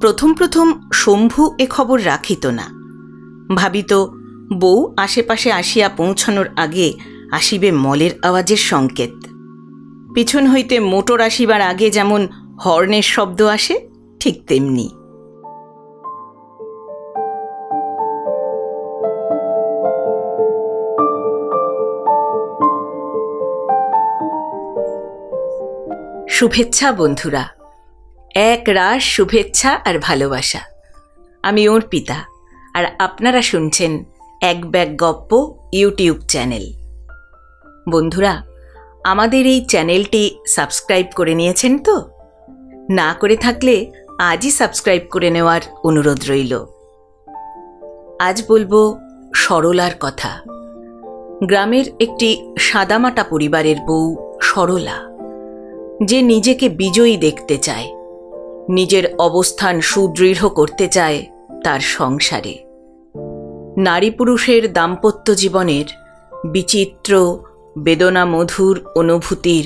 প্রথম প্রথম শম্ভু এ খবর রাখিত না, ভাবিত বউ আশেপাশে আসিয়া পৌঁছানোর আগে আসিবে মলের আওয়াজের সংকেত। পিছন হইতে মোটর আসিবার আগে যেমন হর্নের শব্দ আসে, ঠিক তেমনি। শুভেচ্ছা বন্ধুরা, এক রাশ শুভেচ্ছা আর ভালোবাসা। আমি অর্পিতা, আর আপনারা শুনছেন এক ব্যাগ গপ্প ইউটিউব চ্যানেল। বন্ধুরা, আমাদের এই চ্যানেলটি সাবস্ক্রাইব করে নিয়েছেন তো? না করে থাকলে আজই সাবস্ক্রাইব করে নেওয়ার অনুরোধ রইল। আজ বলবো সরলার কথা। গ্রামের একটি সাদামাটা পরিবারের বউ সরলা, যে নিজেকে বিজয়ী দেখতে চায়, নিজের অবস্থান সুদৃঢ় করতে চায় তার সংসারে। নারী পুরুষের দাম্পত্য জীবনের বিচিত্র বেদনা মধুর অনুভূতির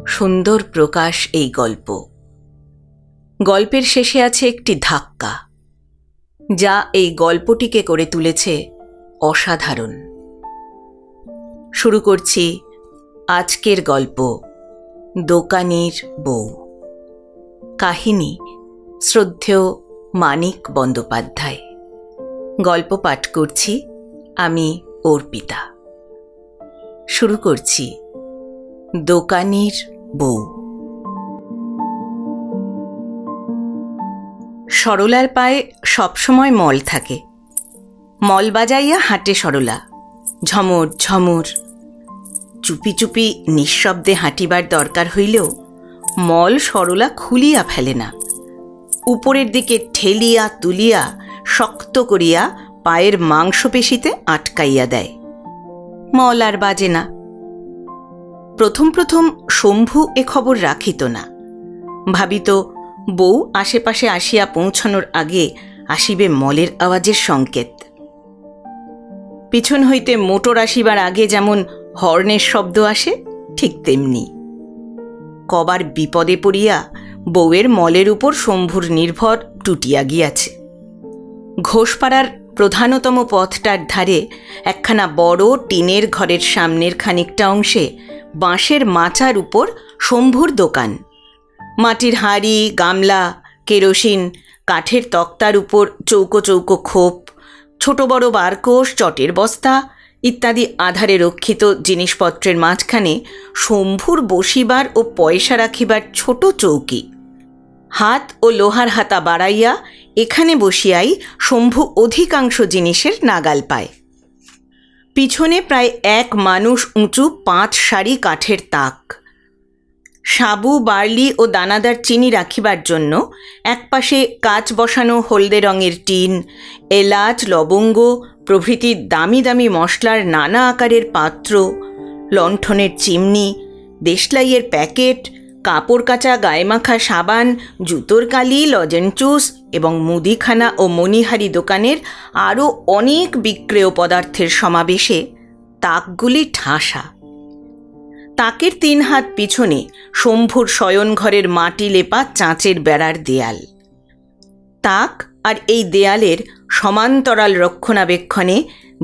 সুন্দর প্রকাশ এই গল্প। গল্পের শেষে আছে একটি ধাক্কা, যা এই গল্পটিকে করে তুলেছে অসাধারণ। শুরু করছি আজকের গল্প, দোকানির বউ। কাহিনী শ্রদ্ধেয় মানিক বন্দ্যোপাধ্যায়। গল্প পাঠ করছি আমি অর্পিতা। শুরু করছি দোকানির বউ। সরলার পায়ে সবসময় মল থাকে। মল বাজাইয়া হাঁটে সরলা, ঝমর ঝমর। চুপি চুপি নিঃশব্দে হাঁটিবার দরকার হইলেও মল সরলা খুলিয়া ফেলে না। উপরের দিকে ঠেলিয়া তুলিয়া শক্ত করিয়া পায়ের মাংসপেশিতে আটকাইয়া দেয়। মল আর বাজে না। প্রথম প্রথম শম্ভু এ খবর রাখিত না, ভাবিত বউ আশেপাশে আসিয়া পৌঁছানোর আগে আসিবে মলের আওয়াজের সংকেত। পিছন হইতে মোটর আসিবার আগে যেমন হর্নের শব্দ আসে, ঠিক তেমনি। কবার বিপদে পড়িয়া বউয়ের মলের উপর শম্ভুর নির্ভর টুটিয়া গিয়াছে। ঘোষপাড়ার প্রধানতম পথটার ধারে একখানা বড় টিনের ঘরের সামনের খানিকটা অংশে বাঁশের মাচার উপর শম্ভুর দোকান। মাটির হাঁড়ি, গামলা, কেরোসিন, কাঠের তক্তার উপর চৌকো চৌকো খোপ, ছোট বড় বারকোষ, চটের বস্তা ইত্যাদি আধারে রক্ষিত জিনিসপত্রের মাঝখানে শম্ভুর বসিবার ও পয়সা রাখিবার ছোট চৌকি। হাত ও লোহার হাতা বাড়াইয়া এখানে বসিয়াই শম্ভু অধিকাংশ জিনিসের নাগাল পায়। পিছনে প্রায় এক মানুষ উঁচু 5 সারি কাঠের তাক। সাবু, বার্লি ও দানাদার চিনি রাখিবার জন্য একপাশে কাচ বসানো হলদে রঙের টিন, এলাচ, লবঙ্গ প্রভৃতি দামি দামি মশলার নানা আকারের পাত্র, লণ্ঠনের চিমনি, দেশলাইয়ের প্যাকেট, কাপড় কাচা গায়ে মাখা সাবান, জুতোর কালি, লজেনচুস এবং মুদিখানা ও মণিহারি দোকানের আরও অনেক বিক্রেয় পদার্থের সমাবেশে তাকগুলি ঠাসা। তাকের 3 হাত পিছনে শম্ভুর শয়নঘরের মাটি লেপা চাঁচের বেড়ার দেয়াল। তাক আর এই দেয়ালের সমান্তরাল রক্ষণাবেক্ষণে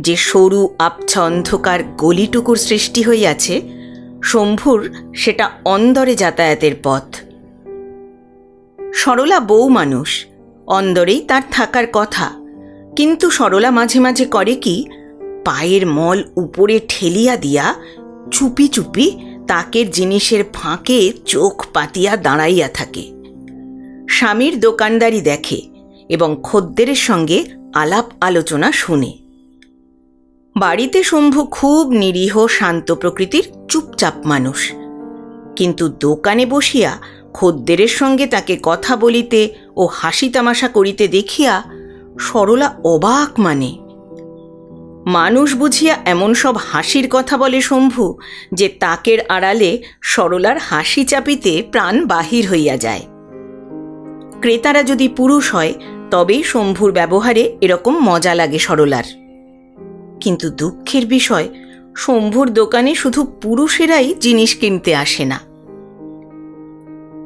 যে সরু আবছা অন্ধকার গলিটুকুর সৃষ্টি হইয়াছে, শম্ভুর সেটা অন্দরে যাতায়াতের পথ। সরলা বউ মানুষ, অন্দরেই তার থাকার কথা, কিন্তু সরলা মাঝে মাঝে করে কি, পায়ের মল উপরে ঠেলিয়া দিয়া চুপি চুপি তাকের জিনিসের ফাঁকে চোখ পাতিয়া দাঁড়াইয়া থাকে। স্বামীর দোকানদারি দেখে এবং খদ্দেরের সঙ্গে আলাপ আলোচনা শুনে। বাড়িতে শম্ভু খুব নিরীহ শান্ত প্রকৃতির চুপচাপ মানুষ, কিন্তু দোকানে বসিয়া খদ্দেরের সঙ্গে তাকে কথা বলিতে ও হাসি তামাশা করিতে দেখিয়া সরলা অবাক। মানুষ বুঝিয়া এমন সব হাসির কথা বলে শম্ভু যে তাকের আড়ালে সরলার হাসি চাপিতে প্রাণ বাহির হইয়া যায়। ক্রেতারা যদি পুরুষ হয় তবেই শম্ভুর ব্যবহারে এরকম মজা লাগে সরলার। কিন্তু দুঃখের বিষয়, শম্ভুর দোকানে শুধু পুরুষেরাই জিনিস কিনতে আসে না।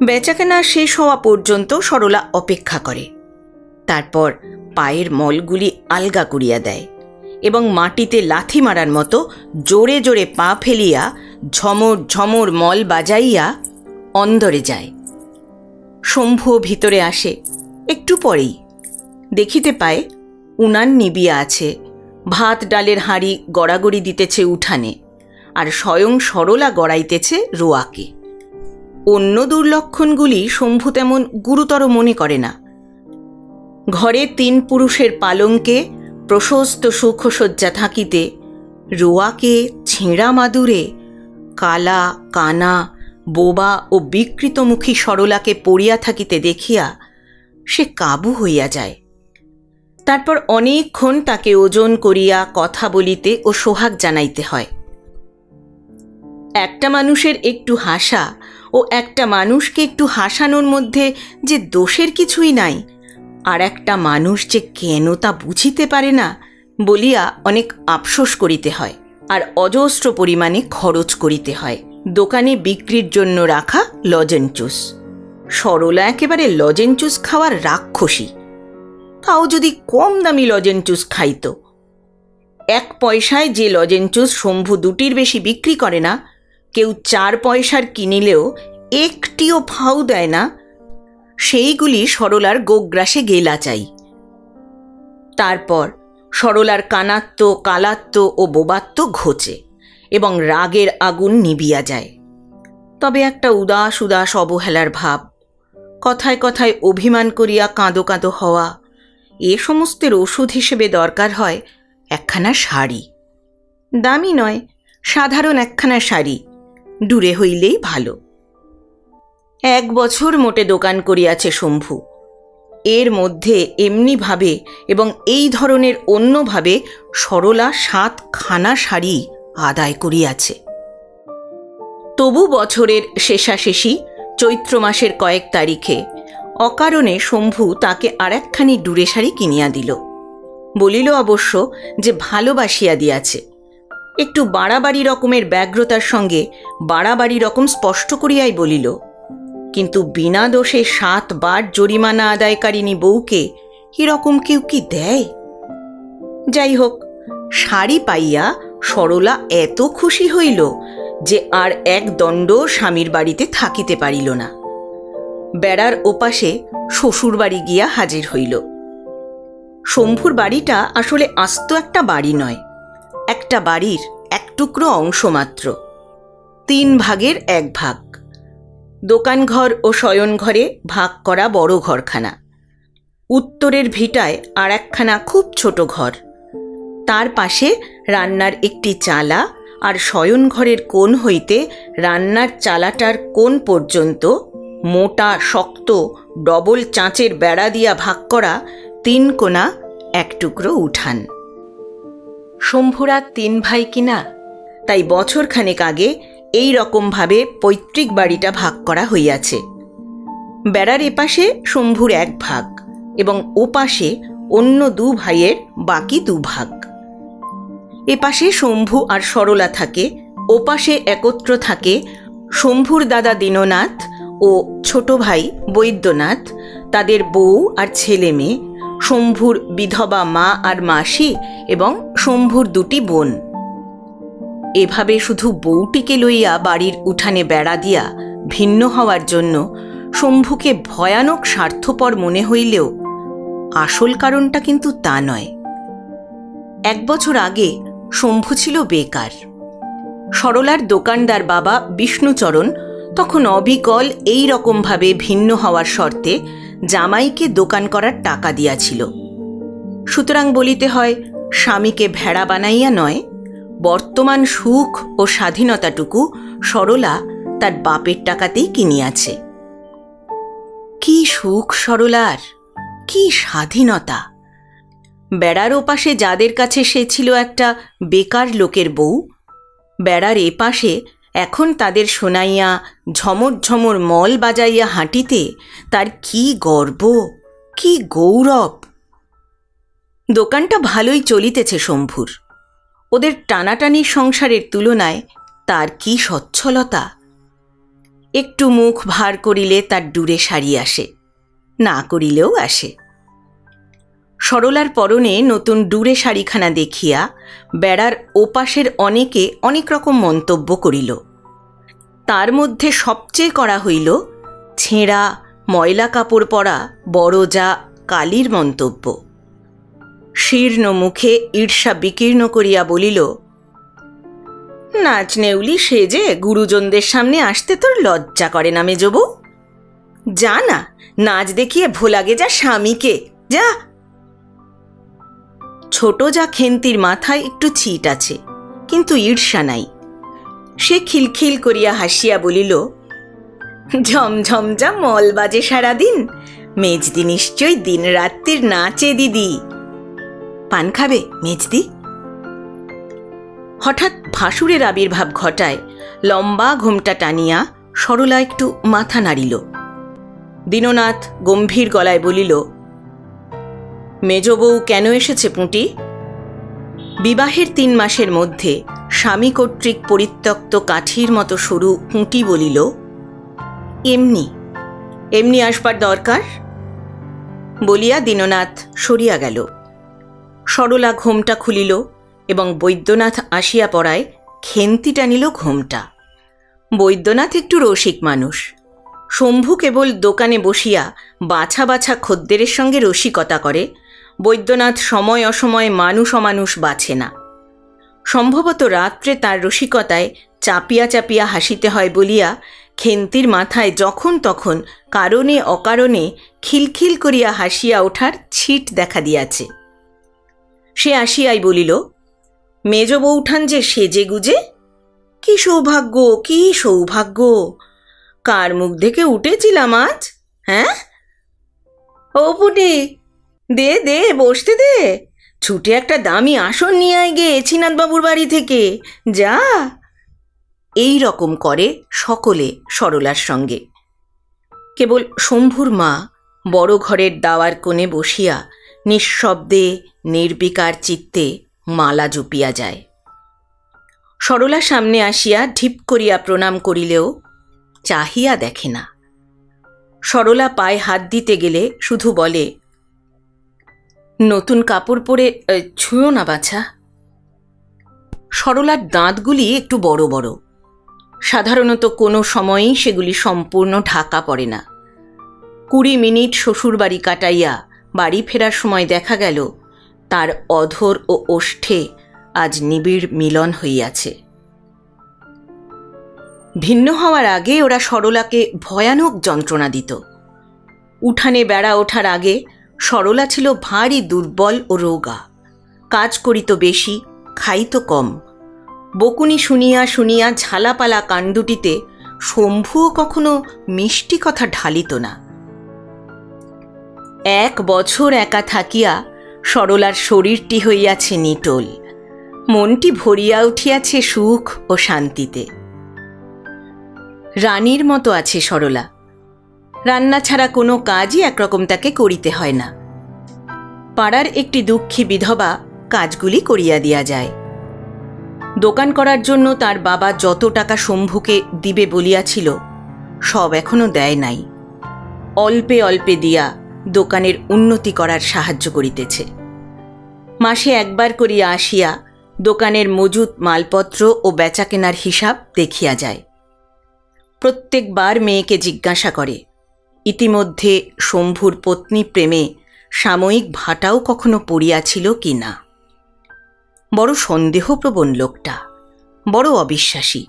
বেচাকেনা শেষ হওয়া পর্যন্ত সরলা অপেক্ষা করে। তারপর পায়ের মলগুলি আলগা করিয়া দেয় এবং মাটিতে লাথি মারার মতো জোরে জোরে পা ফেলিয়া ঝমর ঝমর মল বাজাইয়া অন্দরে যায়। শম্ভুও ভিতরে আসে। একটু পরেই দেখিতে পায় উনান নিবিয়া আছে, ভাত ডালের হাঁড়ি গড়াগড়ি দিতেছে উঠানে, আর স্বয়ং সরলা গড়াইতেছে রোয়াকে। অন্য দুর্লক্ষণগুলি শম্ভু তেমন গুরুতর মনে করে না। ঘরে 3 পুরুষের পালঙ্কে প্রশস্ত সুখসজ্জা থাকিতে রোয়াকে ছেঁড়া মাদুরে কালা কানা বোবা ও বিকৃতমুখী সরলাকে পড়িয়া থাকিতে দেখিয়া সে কাবু হইয়া যায়। তারপর অনেকক্ষণ তাকে ওজন করিয়া কথা বলিতে ও সোহাগ জানাইতে হয়। একটা মানুষের একটু হাসা ও একটা মানুষকে একটু হাসানোর মধ্যে যে দোষের কিছুই নাই, আর একটা মানুষ যে কেন তা বুঝিতে পারে না বলিয়া অনেক আফসোস করিতে হয়, আর অজস্র পরিমাণে খরচ করিতে হয় দোকানে বিক্রির জন্য রাখা লজেনচুস। সরলা একেবারে লজেনচুস খাওয়ার রাক্ষসী। তাও যদি কম দামি লজেনচুস খাইত। 1 পয়সায় যে লজেনচুস শম্ভু 2টির বেশি বিক্রি করে না, কেউ 4 পয়সার কিনিলেও একটিও ফাউ দেয় না, সেইগুলি সরলার গোগ্রাসে গেলা চাই। তারপর সরলার কানাত্ম কালাত্ম ও বোবাত্ম ঘোচে এবং রাগের আগুন নিবিয়া যায়। তবে একটা উদাস উদাস অবহেলার ভাব, কথায় কথায় অভিমান করিয়া কাঁদো কাঁদো হওয়া, এ সমস্তের ওষুধ হিসেবে দরকার হয় একখানা শাড়ি। দামি নয়, সাধারণ একখানা শাড়ি, ডুরে হইলেই ভালো। 1 বছর মোটে দোকান করিয়াছে শম্ভু। এর মধ্যে এমনিভাবে এবং এই ধরনের অন্যভাবে সরলা 7খানা শাড়ি আদায় করিয়াছে। তবু বছরের শেষাশেষি চৈত্র মাসের কয়েক তারিখে অকারণে শম্ভু তাকে আর একখানি ডুরে শাড়ি কিনিয়া দিল। বলিল অবশ্য যে ভালোবাসিয়া দিয়াছে। একটু বাড়াবাড়ি রকমের ব্যগ্রতার সঙ্গে বাড়াবাড়ি রকম স্পষ্ট করিয়াই বলিল, কিন্তু বিনা দোষে 7 বার জরিমানা আদায়কারিনী বউকে এরকম কেউ কি দেয়? যাই হোক, শাড়ি পাইয়া সরলা এত খুশি হইল যে আর 1 দণ্ড স্বামীর বাড়িতে থাকিতে পারিল না। বেড়ার ওপাশে শ্বশুর বাড়ি গিয়া হাজির হইল। শম্ভুর বাড়িটা আসলে আস্ত একটা বাড়ি নয়, একটা বাড়ির 1 টুকরো অংশ মাত্র, 3 ভাগের 1 ভাগ। দোকানঘর ও শয়নঘরে ভাগ করা বড় ঘরখানা। উত্তরের ভিটায় আর একখানা খুব ছোট ঘর, তার পাশে রান্নার একটি চালা, আর শয়নঘরের কোণ হইতে রান্নার চালাটার কোণ পর্যন্ত মোটা শক্ত ডবল চাঁচের বেড়া দিয়া ভাগ করা 3 কোণা 1 টুকরো উঠান। শম্ভুরা 3 ভাই কিনা, তাই বছরখানেক আগে এই রকমভাবে পৈতৃক বাড়িটা ভাগ করা হইয়াছে। বেড়ার এপাশে শম্ভুর 1 ভাগ এবং ওপাশে অন্য 2 ভাইয়ের বাকি 2 ভাগ। এপাশে শম্ভু আর সরলা থাকে, ওপাশে একত্র থাকে শম্ভুর দাদা দীননাথ ও ছোট ভাই বৈদ্যনাথ, তাদের বউ আর ছেলে মেয়ে, শম্ভুর বিধবা মা আর মাসি এবং শম্ভুর 2টি বোন। এভাবে শুধু বউটিকে লইয়া বাড়ির উঠানে বেড়া দিয়া ভিন্ন হওয়ার জন্য শম্ভুকে ভয়ানক স্বার্থপর মনে হইলেও আসল কারণটা কিন্তু তা নয়। 1 বছর আগে শম্ভু ছিল বেকার। সরলার দোকানদার বাবা বিষ্ণুচরণ তখন অবিকল এই রকমভাবে ভিন্ন হওয়ার শর্তে জামাইকে দোকান করার টাকা দিয়াছিল। সুতরাং বলিতে হয়, স্বামীকে ভেড়া বানাইয়া নয়, বর্তমান সুখ ও স্বাধীনতাটুকু সরলা তার বাপের টাকাতেই কিনিয়াছে। কি সুখ সরলার, কি স্বাধীনতা! বেড়ার ওপাশে যাদের কাছে সে ছিল একটা বেকার লোকের বউ, বেড়ার এপাশে এখন তাদের শোনাইয়া ঝমর ঝমর মল বাজাইয়া হাঁটিতে তার কি গর্ব, কি গৌরব! দোকানটা ভালোই চলিতেছে শম্ভুর। ওদের টানাটানির সংসারের তুলনায় তার কি সচ্ছলতা! একটু মুখ ভার করিলে তার ডুরে শাড়ি আসে, না করিলেও আসে। সরলার পরনে নতুন ডুরে শাড়িখানা দেখিয়া বেড়ার ওপাশের অনেকে অনেক রকম মন্তব্য করিল। তার মধ্যে সবচেয়ে করা হইল ছেঁড়া ময়লা কাপড় পরা বড় যা কালীর মন্তব্য। শীর্ণ মুখে ঈর্ষা বিকীর্ণ করিয়া বলিল, নাচ নেউলি সেজে গুরুজনদের সামনে আসতে তোর লজ্জা করে না মেজবউ? যা না, নাচ দেখিয়ে ভোলাগে যা স্বামীকে, যা। ছোট যা খেন্তির মাথায় একটু ছিট আছে, কিন্তু ঈর্ষা নাই। সে খিলখিল করিয়া হাসিয়া বলিল, ঝমঝম যা মল বাজে সারাদিন, মেজদি নিশ্চয় দিন রাত্রির নাচে দিদি। পান খাবে মেজদি? হঠাৎ ভাসুরের আবির্ভাব ঘটায় লম্বা ঘোমটা টানিয়া সরলা একটু মাথা নাড়িল। দীননাথ গম্ভীর গলায় বলিল, মেজবউ কেন এসেছে পুঁটি? বিবাহের 3 মাসের মধ্যে স্বামী কর্তৃক পরিত্যক্ত কাঠির মতো সরু পুঁটি বলিল, এমনি এমনি আসবার দরকার। বলিয়া দীননাথ সরিয়া গেল। সরলা ঘোমটা খুলিল এবং বৈদ্যনাথ আসিয়া পড়ায় খেন্তি টানিল ঘোমটা। বৈদ্যনাথ একটু রসিক মানুষ। শম্ভু কেবল দোকানে বসিয়া বাছা বাছা খদ্দেরের সঙ্গে রসিকতা করে, বৈদ্যনাথ সময় অসময় মানুষ অমানুষ বাছে না। সম্ভবত রাত্রে তার রসিকতায় চাপিয়া চাপিয়া হাসিতে হয় বলিয়া খেন্তির মাথায় যখন তখন কারণে অকারণে খিলখিল করিয়া হাসিয়া ওঠার ছিট দেখা দিয়াছে। সে আসিয়াই বলিল, মেজ বউঠান যে সেজে গুজে, কি সৌভাগ্য, কি সৌভাগ্য! কার মুখ দেখে উঠেছিলাম আজ? হ্যাঁ ও পুটি, দে দে বসতে দে, ছুটে একটা দামি আসন নিয়ে আয় গে ছিনাথবাবুর বাড়ি থেকে, যা। এই রকম করে সকলে সরলার সঙ্গে। কেবল শম্ভুর মা বড় ঘরের দাওয়ার কোণে বসিয়া নিঃশব্দে নির্বিকার চিত্তে মালা জুপিয়া যায়। সরলা সামনে আসিয়া ঢিপ করিয়া প্রণাম করিলেও চাহিয়া দেখে না। সরলা পায়ে হাত দিতে গেলে শুধু বলে, নতুন কাপড় পরে ছুঁয়ো না বাছা। সরলার দাঁতগুলি একটু বড় বড়। সাধারণত কোনো সময়ই সেগুলি সম্পূর্ণ ঢাকা পড়ে না। 20 মিনিট শ্বশুরবাড়ি কাটাইয়া বাড়ি ফেরার সময় দেখা গেল তার অধর ও ওষ্ঠে আজ নিবিড় মিলন হইয়াছে। ভিন্ন হওয়ার আগে ওরা সরলাকে ভয়ানক যন্ত্রণা দিত। উঠানে বেড়া ওঠার আগে সরলা ছিল ভারী দুর্বল ও রোগা। কাজ করিত বেশি, খাইত কম। বকুনি শুনিয়া শুনিয়া ঝালাপালা কাণ্ডুটিতে শম্ভুও কখনো মিষ্টি কথা ঢালিত না। 1 বছর একা থাকিয়া সরলার শরীরটি হইয়াছে নিটোল, মনটি ভরিয়া উঠিয়াছে সুখ ও শান্তিতে। রানীর মতো আছে সরলা। রান্না ছাড়া কোনো কাজই একরকম তাকে করিতে হয় না। পাড়ার একটি দুঃখী বিধবা কাজগুলি করিয়া দিয়া যায়। দোকান করার জন্য তার বাবা যত টাকা শম্ভুকে দিবে বলিয়াছিল সব এখনো দেয় নাই। অল্পে অল্পে দিয়া দোকানের উন্নতি করার সাহায্য করিতেছে। মাসে একবার করিয়া আসিয়া দোকানের মজুত মালপত্র ও বেচাকেনার হিসাব দেখিয়া যায়। প্রত্যেকবার মেয়েকে জিজ্ঞাসা করে, ইতিমধ্যে শম্ভুর পত্নী প্রেমে সাময়িক ভাটাও কখনো পড়িয়াছিল কি না। বড় সন্দেহপ্রবণ লোকটা, বড় অবিশ্বাসী।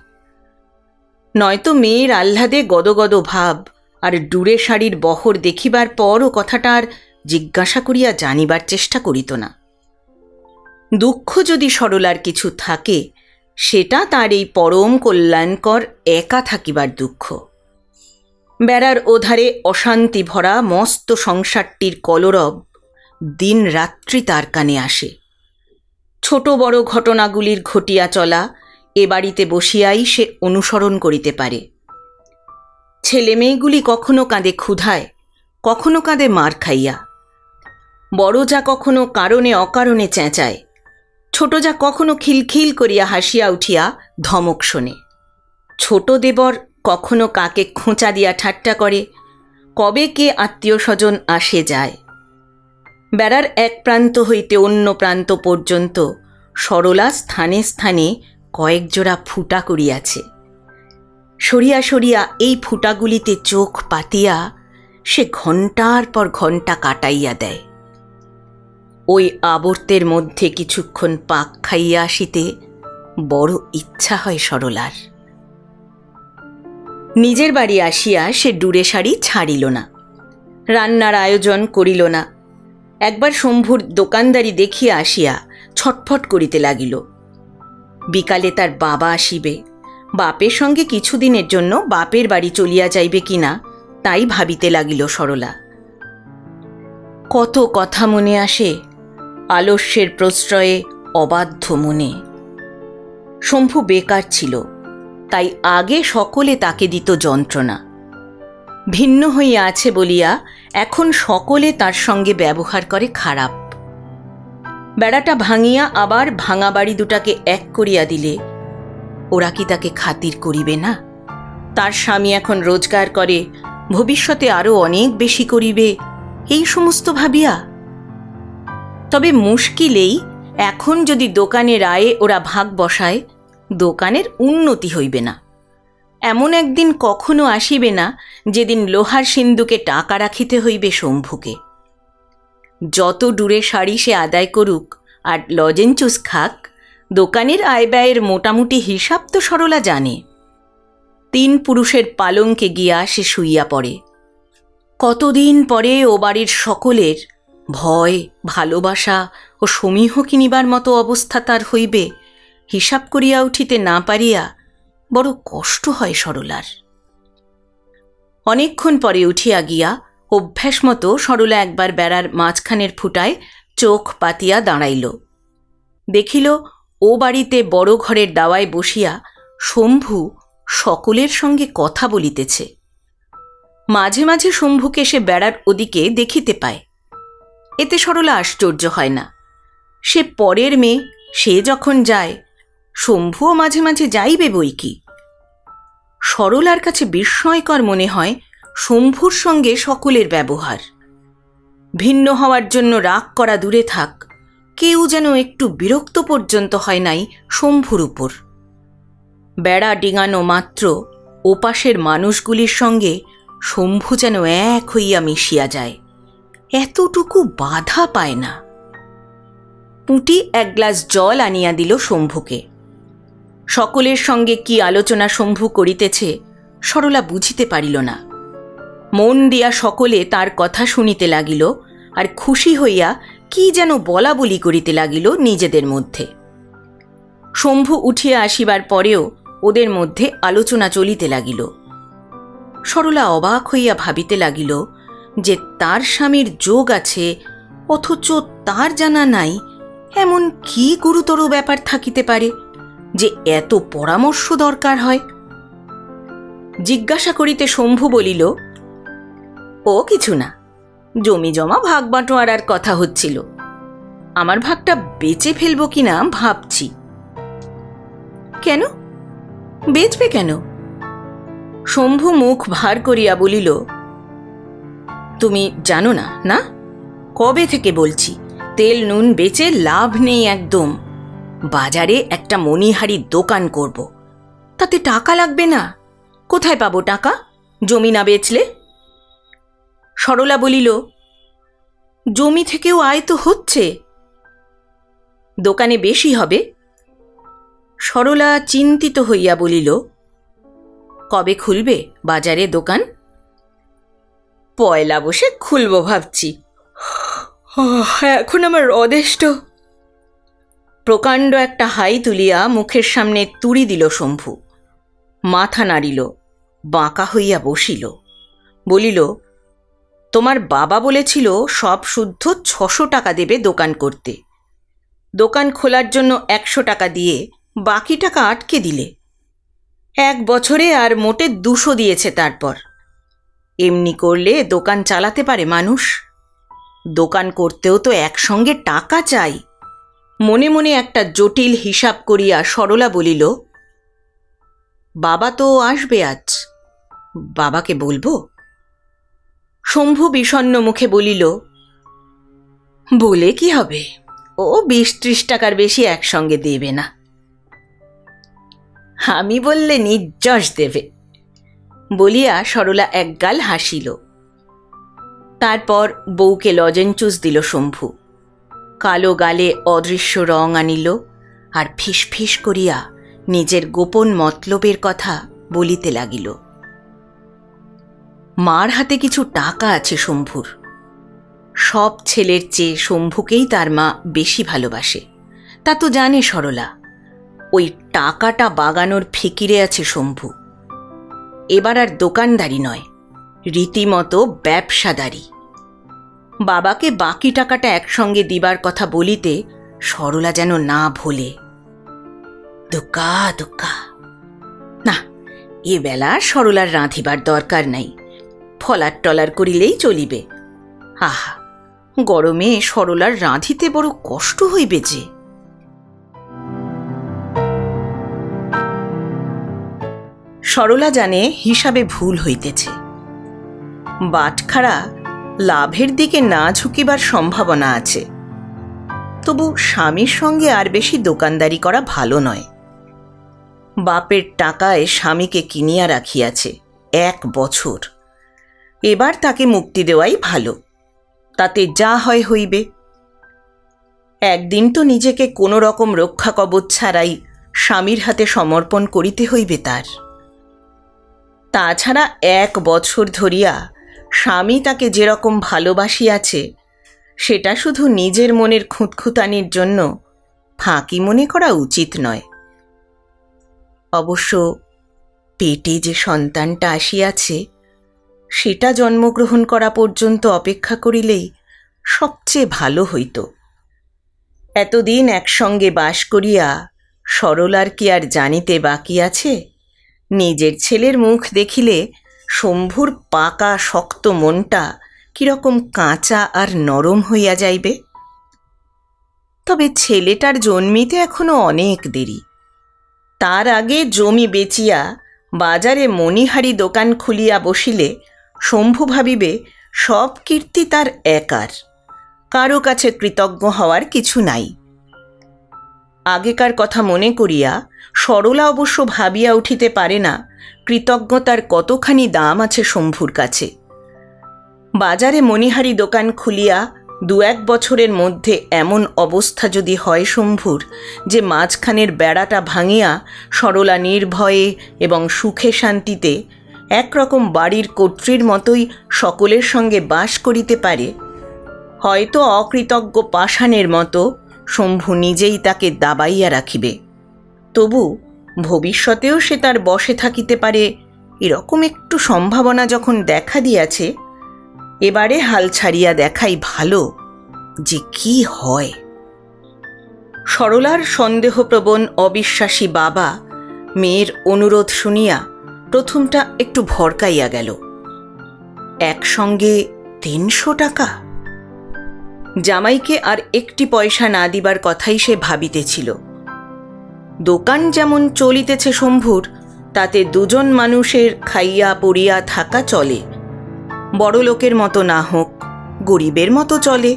নয়তো মেয়ের আহ্লাদে গদগদ ভাব আর ডুরে শাড়ির বহর দেখিবার পরও কথাটা আর জিজ্ঞাসা করিয়া জানিবার চেষ্টা করিত না। দুঃখ যদি সরলার কিছু থাকে, সেটা তার এই পরম কল্যাণকর একা থাকিবার দুঃখ। বেড়ার ওধারে অশান্তি ভরা মস্ত সংসারটির কলরব দিন রাত্রি তার কানে আসে। ছোট বড় ঘটনাগুলির ঘটিয়া চলা এ বাড়িতে বসিয়াই সে অনুসরণ করিতে পারে। ছেলে মেয়েগুলি কখনো কাঁদে ক্ষুধায়, কখনো কাঁদে মার খাইয়া। বড় যা কখনো কারণে অকারণে চেঁচায়, ছোট যা কখনো খিলখিল করিয়া হাসিয়া উঠিয়া ধমক শোনে। ছোট দেবর কখনো কাকে খোঁচা দিয়া ঠাট্টা করে, কবে কে আত্মীয় স্বজন আসে যায়। বেড়ার এক প্রান্ত হইতে অন্য প্রান্ত পর্যন্ত সরলা স্থানে স্থানে কয়েক জোড়া ফুটা করিয়াছে। সরিয়া সরিয়া এই ফুটাগুলিতে চোখ পাতিয়া সে ঘণ্টার পর ঘণ্টা কাটাইয়া দেয়। ওই আবর্তের মধ্যে কিছুক্ষণ পাক খাইয়া আসিতে বড় ইচ্ছা হয় সরলার। নিজের বাড়ি আসিয়া সে ডুরে শাড়ি ছাড়িল না, রান্নার আয়োজন করিল না। একবার শম্ভুর দোকানদারি দেখিয়া আসিয়া ছটফট করিতে লাগিল। বিকালে তার বাবা আসিবে, বাপের সঙ্গে কিছুদিনের জন্য বাপের বাড়ি চলিয়া যাইবে কিনা তাই ভাবিতে লাগিল সরলা। কত কথা মনে আসে, আলস্যের প্রশ্রয়ে অবাধ্য মনে। শম্ভু বেকার ছিল, তাই আগে সকলে তাকে দিত যন্ত্রণা। ভিন্ন হইয়া আছে বলিয়া এখন সকলে তার সঙ্গে ব্যবহার করে খারাপ। বেড়াটা ভাঙিয়া আবার ভাঙা বাড়ি দুটাকে এক করিয়া দিলে ওরা কি তাকে খাতির করিবে না? তার স্বামী এখন রোজগার করে, ভবিষ্যতে আরো অনেক বেশি করিবে, এই সমস্ত ভাবিয়া। তবে মুশকিলেই এখন যদি দোকানের আয়ে ওরা ভাগ বসায়, দোকানের উন্নতি হইবে না। এমন একদিন কখনো আসিবে না যেদিন লোহার সিন্ধুকে টাকা রাখিতে হইবে শম্ভুকে। যত দূরে শাড়ি সে আদায় করুক আর লজেঞ্চুস খাক, দোকানের আয় ব্যয়ের মোটামুটি হিসাব তো সরলা জানে। 3 পুরুষের পালঙ্কে গিয়া সে শুইয়া পড়ে। কতদিন পরে ও বাড়ির সকলের ভয়, ভালোবাসা ও সমীহ কিনিবার মতো অবস্থা তার হইবে, হিসাব করিয়া উঠিতে না পারিয়া বড় কষ্ট হয় সরলার। অনেকক্ষণ পরে উঠিয়া গিয়া অভ্যাস মতো সরলা একবার বেড়ার মাঝখানের ফুটায় চোখ পাতিয়া দাঁড়াইল। দেখিল ও বাড়িতে বড় ঘরের দাওয়ায় বসিয়া শম্ভু সকলের সঙ্গে কথা বলিতেছে। মাঝে মাঝে শম্ভুকে সে বেড়ার ওদিকে দেখিতে পায়। এতে সরলা আশ্চর্য হয় না। সে পরের মেয়ে, সে যখন যায় শম্ভুও মাঝে মাঝে যাইবে বই কি। সরলার কাছে বিস্ময়কর মনে হয় শম্ভুর সঙ্গে সকলের ব্যবহার। ভিন্ন হওয়ার জন্য রাগ করা দূরে থাক, কেউ যেন একটু বিরক্ত পর্যন্ত হয় নাই শম্ভুর উপর। বেড়া ডিঙানো মাত্র ওপাশের মানুষগুলির সঙ্গে শম্ভু যেন এক হইয়া মিশিয়া যায়, এতটুকু বাধা পায় না। পুঁটি এক গ্লাস জল আনিয়া দিল শম্ভুকে। সকলের সঙ্গে কি আলোচনা শম্ভু করিতেছে সরলা বুঝিতে পারিল না। মন দিয়া সকলে তার কথা শুনিতে লাগিল, আর খুশি হইয়া কি যেন বলা বলি করিতে লাগিল নিজেদের মধ্যে। শম্ভু উঠিয়া আসিবার পরেও ওদের মধ্যে আলোচনা চলিতে লাগিল। সরলা অবাক হইয়া ভাবিতে লাগিল যে তার স্বামীর যোগ আছে, অথচ তার জানা নাই এমন কি গুরুতর ব্যাপার থাকিতে পারে যে এত পরামর্শ দরকার হয়। জিজ্ঞাসা করিতে শম্ভু বলিল, ও কিছু না, জমি জমা ভাগ বাঁটোয়ারার কথা হচ্ছিল, আমার ভাগটা বেচে ফেলবো কিনা ভাবছি। কেন, বেচবে কেন? শম্ভু মুখ ভার করিয়া বলিল, তুমি জানো না? না, কবে থেকে বলছি তেল নুন বেচে লাভ নেই একদম। বাজারে একটা মণিহারির দোকান করব, তাতে টাকা লাগবে না। কোথায় পাবো টাকা, জমি না বেচলে? সরলা বলিল, জমি থেকেও আয় তো হচ্ছে, দোকানে বেশি হবে। সরলা চিন্তিত হইয়া বলিল, কবে খুলবে বাজারে দোকান? পয়লা বসে খুলব ভাবছি, এখন আমার অদেষ্ট। প্রকাণ্ড একটা হাই তুলিয়া মুখের সামনে তুড়ি দিল শম্ভু। মাথা নাড়িল, বাঁকা হইয়া বসিল, বলিল, তোমার বাবা বলেছিল সব শুদ্ধ 600 টাকা দেবে দোকান করতে। দোকান খোলার জন্য 100 টাকা দিয়ে বাকি টাকা আটকে দিলে। 1 বছরে আর মোটে 200 দিয়েছে। তারপর এমনি করলে দোকান চালাতে পারে মানুষ? দোকান করতেও তো একসঙ্গে টাকা চাই। মনে মনে একটা জটিল হিসাব করিয়া সরলা বলিল, বাবা তো আসবে আজ, বাবাকে বলবো? শম্ভু বিষণ্ণ মুখে বলিল, বলে কি হবে, ও 20-30 টাকার বেশি একসঙ্গে দেবে না। আমি বললে নির্যশ দেবে বলিয়া সরলা একগাল হাসিল। তারপর বউকে লজেঞ্চুস দিল শম্ভু। কালো গালে অদৃশ্য রং আনিল, আর ফিস ফিস করিয়া নিজের গোপন মতলবের কথা বলিতে লাগিল। মার হাতে কিছু টাকা আছে শম্ভুর। সব ছেলের চেয়ে শম্ভুকেই তার মা বেশি ভালোবাসে, তা তো জানে সরলা। ওই টাকাটা বাগানোর ফিকিরে আছে শম্ভু। এবার আর দোকানদারি নয়, রীতিমতো ব্যবসাদারি। বাবাকে বাকি টাকাটা একসঙ্গে দিবার কথা বলিতে সরলা যেন না ভোলে। দুক্কা দুক্কা, না, এ বেলা সরলার রাঁধিবার দরকার নাই, ফলার টলার করিলেই চলিবে। আহা, গরমে সরলার রাঁধিতে বড় কষ্ট হইবে যে। সরলা জানে হিসাবে ভুল হইতেছে। বাটখারা লাভের দিকে না ঝুঁকিবার সম্ভাবনা আছে, তবু স্বামীর সঙ্গে আর বেশি দোকানদারি করা ভালো নয়। বাপের টাকায় স্বামীকে কিনিয়া রাখিয়াছে 1 বছর। এবার তাকে মুক্তি দেওয়াই ভালো, তাতে যা হয় হইবে। একদিন তো নিজেকে কোনো রকম রক্ষা কবচ ছাড়াই স্বামীর হাতে সমর্পণ করিতে হইবে তার। তাছাড়া 1 বছর ধরিয়া স্বামী তাকে যেরকম ভালোবাসিয়াছে, সেটা শুধু নিজের মনের খুঁতখুঁতানির জন্য ফাঁকি মনে করা উচিত নয়। অবশ্য পেটে যে সন্তানটা আসিয়াছে, সেটা জন্মগ্রহণ করা পর্যন্ত অপেক্ষা করিলেই সবচেয়ে ভালো হইত। এতদিন একসঙ্গে বাস করিয়া সরলার কি আর জানিতে বাকি আছে, নিজের ছেলের মুখ দেখিলে শম্ভুর পাকা শক্ত মনটা কিরকম কাঁচা আর নরম হইয়া যাইবে। তবে ছেলেটার জন্মিতে এখনো অনেক দেরি। তার আগে জমি বেচিয়া বাজারে মণিহারি দোকান খুলিয়া বসিলে শম্ভু ভাবিবে সব কীর্তি তার একার, কারো কাছে কৃতজ্ঞ হওয়ার কিছু নাই। আগেকার কথা মনে করিয়া সরলা অবশ্য ভাবিয়া উঠিতে পারে না কৃতজ্ঞতার কতখানি দাম আছে শম্ভুর কাছে। বাজারে মণিহারি দোকান খুলিয়া 2-1 বছরের মধ্যে এমন অবস্থা যদি হয় শম্ভুর যে মাঝখানের বেড়াটা ভাঙিয়া সরলা নির্ভয়ে এবং সুখে শান্তিতে একরকম বাড়ির কর্ত্রীর মতোই সকলের সঙ্গে বাস করিতে পারে, হয়তো অকৃতজ্ঞ পাষাণের মতো শম্ভু নিজেই তাকে দাবাইয়া রাখিবে। তবু ভবিষ্যতেও সে তার বশে থাকিতে পারে, এরকম একটু সম্ভাবনা যখন দেখা দিয়াছে, এবারে হাল ছাড়িয়া দেখাই ভালো যে কি হয়। সরলার সন্দেহপ্রবণ অবিশ্বাসী বাবা মেয়ের অনুরোধ শুনিয়া প্রথমটা একটু ভরকাইয়া গেল। একসঙ্গে 300 টাকা! জামাইকে আর একটি পয়সা না দিবার কথাই সে ভাবিতেছিল। দোকান যেমন চলিতেছে শম্ভুর, তাতে 2জন মানুষের খাইয়া পড়িয়া থাকা চলে। বড় লোকের মতো না হোক, গরিবের মতো চলে।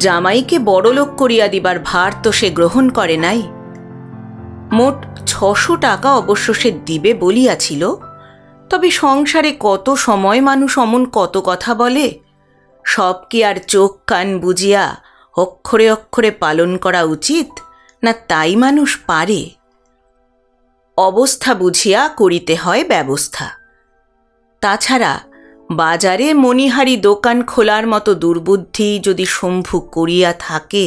জামাইকে বড়লোক করিয়া দিবার ভার তো সে গ্রহণ করে নাই। মোট 600 টাকা অবশ্য সে দিবে বলিয়াছিল। তবে সংসারে কত সময় মানুষ অমন কত কথা বলে, সব কি আর চোখ কান বুঝিয়া অক্ষরে অক্ষরে পালন করা উচিত, না তাই মানুষ পারে? অবস্থা বুঝিয়া করিতে হয় ব্যবস্থা। তাছাড়া বাজারে মণিহারি দোকান খোলার মতো দুর্বুদ্ধি যদি শম্ভু করিয়া থাকে।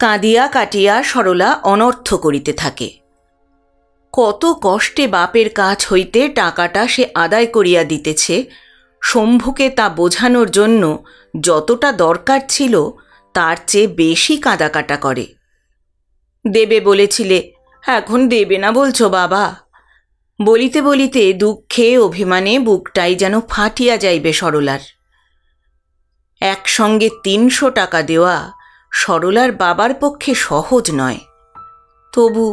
কাঁদিয়া কাটিয়া সরলা অনর্থ করিতে থাকে। কত কষ্টে বাপের কাছ হইতে টাকাটা সে আদায় করিয়া দিতেছে, শম্ভুকে তা বোঝানোর জন্য যতটা দরকার ছিল তার চেয়ে বেশি কাঁদাকাটা করে। দেবে বলেছিলে, এখন দেবে না বলছো বাবা? বলিতে বলিতে দুঃখে অভিমানে বুকটাই যেন ফাটিয়া যাইবে সরলার। একসঙ্গে 300 টাকা দেওয়া সরলার বাবার পক্ষে সহজ নয়। তবু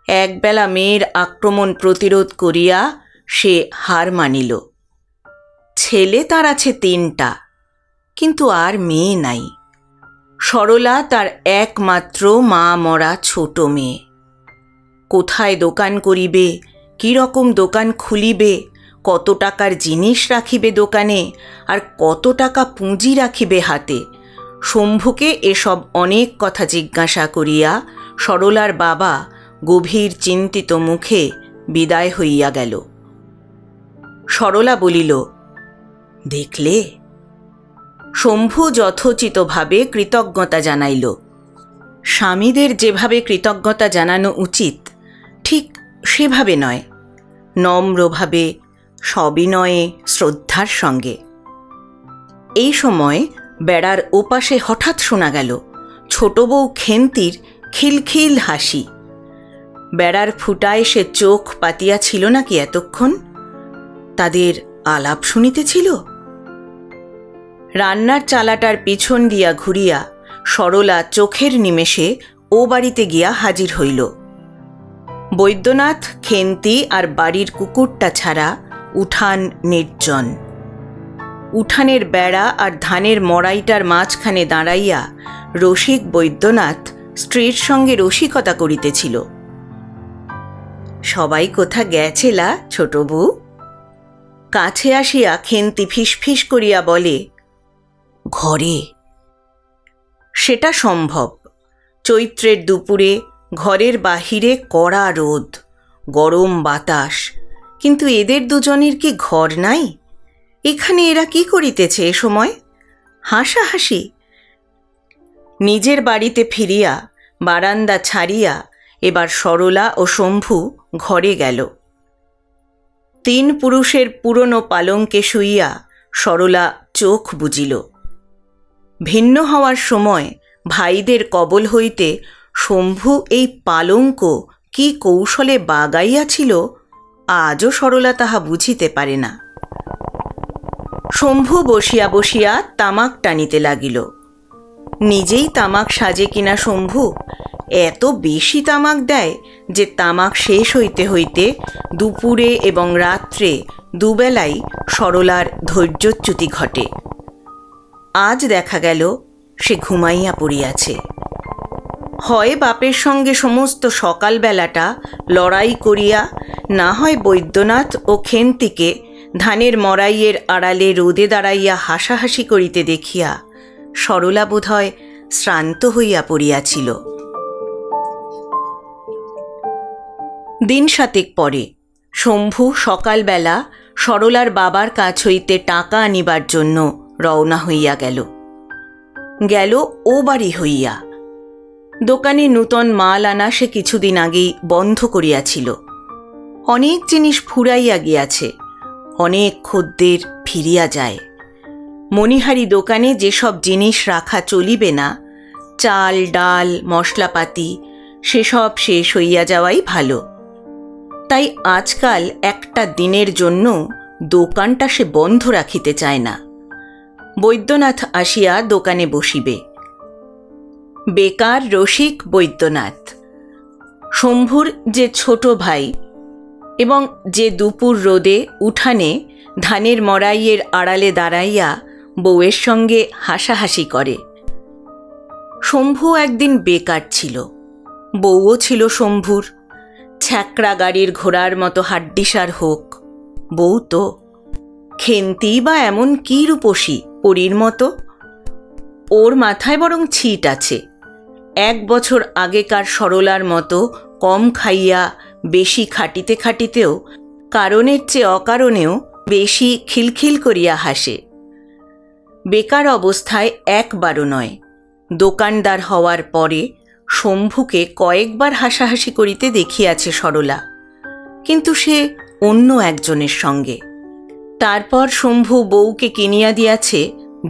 একবেলা মেয়ের আক্রমণ প্রতিরোধ করিয়া সে হার মানিল। ছেলে তার আছে 3টা, কিন্তু আর মেয়ে নাই। সরলা তার একমাত্র মা মরা ছোট মেয়ে। কোথায় দোকান করিবে, কি রকম দোকান খুলিবে, কত টাকার জিনিস রাখিবে দোকানে, আর কত টাকা পুঁজি রাখিবে হাতে, শম্ভুকে এসব অনেক কথা জিজ্ঞাসা করিয়া সরলার বাবা গভীর চিন্তিত মুখে বিদায় হইয়া গেল। সরলা বলিল, দেখলে? শম্ভু যথোচিতভাবে কৃতজ্ঞতা জানাইল। স্বামীদের যেভাবে কৃতজ্ঞতা জানানো উচিত ঠিক সেভাবে নয়, নম্রভাবে, সবিনয়ে, শ্রদ্ধার সঙ্গে। এই সময় বেড়ার ওপাশে হঠাৎ শোনা গেল ছোট বউ খেন্তির খিলখিল হাসি। বেড়ার ফুটায় সে চোখ পাতিয়া ছিল নাকি এতক্ষণ? তাদের আলাপ শুনিতেছিল। রান্নার চালাটার পিছন দিয়া ঘুরিয়া সরলা চোখের নিমেষে ও বাড়িতে গিয়া হাজির হইল। বৈদ্যনাথ, খেন্তি আর বাড়ির কুকুরটা ছাড়া উঠান নির্জন। উঠানের বেড়া আর ধানের মড়াইটার মাঝখানে দাঁড়াইয়া রসিক বৈদ্যনাথ স্ত্রীর সঙ্গে রসিকতা করিতেছিল। সবাই কোথা গেছেলা ছোট বউ? কাছে আসিয়া খেন্তি ফিসফিস করিয়া বলে, ঘরে। সেটা সম্ভব। চৈত্রের দুপুরে ঘরের বাহিরে কড়া রোদ, গরম বাতাস, কিন্তু এদের দুজনের কি ঘর নাই? এখানে এরা কি করিতেছে এ সময়? হাসাহাসি। নিজের বাড়িতে ফিরিয়া বারান্দা ছাড়িয়া এবার সরলা ও শম্ভু ঘরে গেল। 3 পুরুষের পুরনো পালঙ্কে শুইয়া সরলা চোখ বুজিল। ভিন্ন হওয়ার সময় ভাইদের কবল হইতে শম্ভু এই পালঙ্ক কি কৌশলে বাগাইয়াছিল আজও সরলা তাহা বুঝিতে পারে না। শম্ভু বসিয়া বসিয়া তামাক টানিতে লাগিল। নিজেই তামাক সাজে কিনা শম্ভু? এত বেশি তামাক দেয় যে তামাক শেষ হইতে হইতে দুপুরে এবং রাত্রে দুবেলাই সরলার ধৈর্যচ্যুতি ঘটে। আজ দেখা গেল সে ঘুমাইয়া পড়িয়াছে। হয় বাপের সঙ্গে সমস্ত সকালবেলাটা লড়াই করিয়া, না হয় বৈদ্যনাথ ও খেন্তিকে ধানের মড়াইয়ের আড়ালে রোদে দাঁড়াইয়া হাসাহাসি করিতে দেখিয়া সরলা বোধহয় শ্রান্ত হইয়া পড়িয়াছিল। দিন 7 পরে শম্ভু সকালবেলা সরলার বাবার কাছ হইতে টাকা আনিবার জন্য রওনা হইয়া গেল। গেল ও বাড়ি হইয়া। দোকানে নূতন মাল আনা সে কিছুদিন আগেই বন্ধ করিয়াছিল। অনেক জিনিস ফুরাইয়া গিয়াছে, অনেক খদ্দের ফিরিয়া যায়। মণিহারি দোকানে যেসব জিনিস রাখা চলিবে না, চাল ডাল মশলাপাতি, সেসব শেষ হইয়া যাওয়াই ভালো। তাই আজকাল একটা দিনের জন্য দোকানটা সে বন্ধ রাখিতে চায় না। বৈদ্যনাথ আসিয়া দোকানে বসিবে। বেকার রসিক বৈদ্যনাথ, শম্ভুর যে ছোট ভাই এবং যে দুপুর রোদে উঠানে ধানের মড়াইয়ের আড়ালে দাঁড়াইয়া বউয়ের সঙ্গে হাসাহাসি করে। শম্ভু একদিন বেকার ছিল, বউও ছিল শম্ভুর। ছ্যাকড়া গাড়ির ঘোড়ার মতো হাড্ডিসার হোক, বউ তো। খেন্তি বা এমন কি রূপসী পরীর মতো? ওর মাথায় বরং ছিট আছে। 1 বছর আগেকার সরলার মতো কম খাইয়া বেশি খাটিতে খাটিতেও কারণের চেয়ে অকারণেও বেশি খিলখিল করিয়া হাসে। বেকার অবস্থায় একবারও নয়, দোকানদার হওয়ার পরে শম্ভুকে কয়েকবার হাসাহাসি করিতে দেখিয়াছে সরলা, কিন্তু সে অন্য একজনের সঙ্গে। তারপর শম্ভু বউকে কিনিয়া দিয়াছে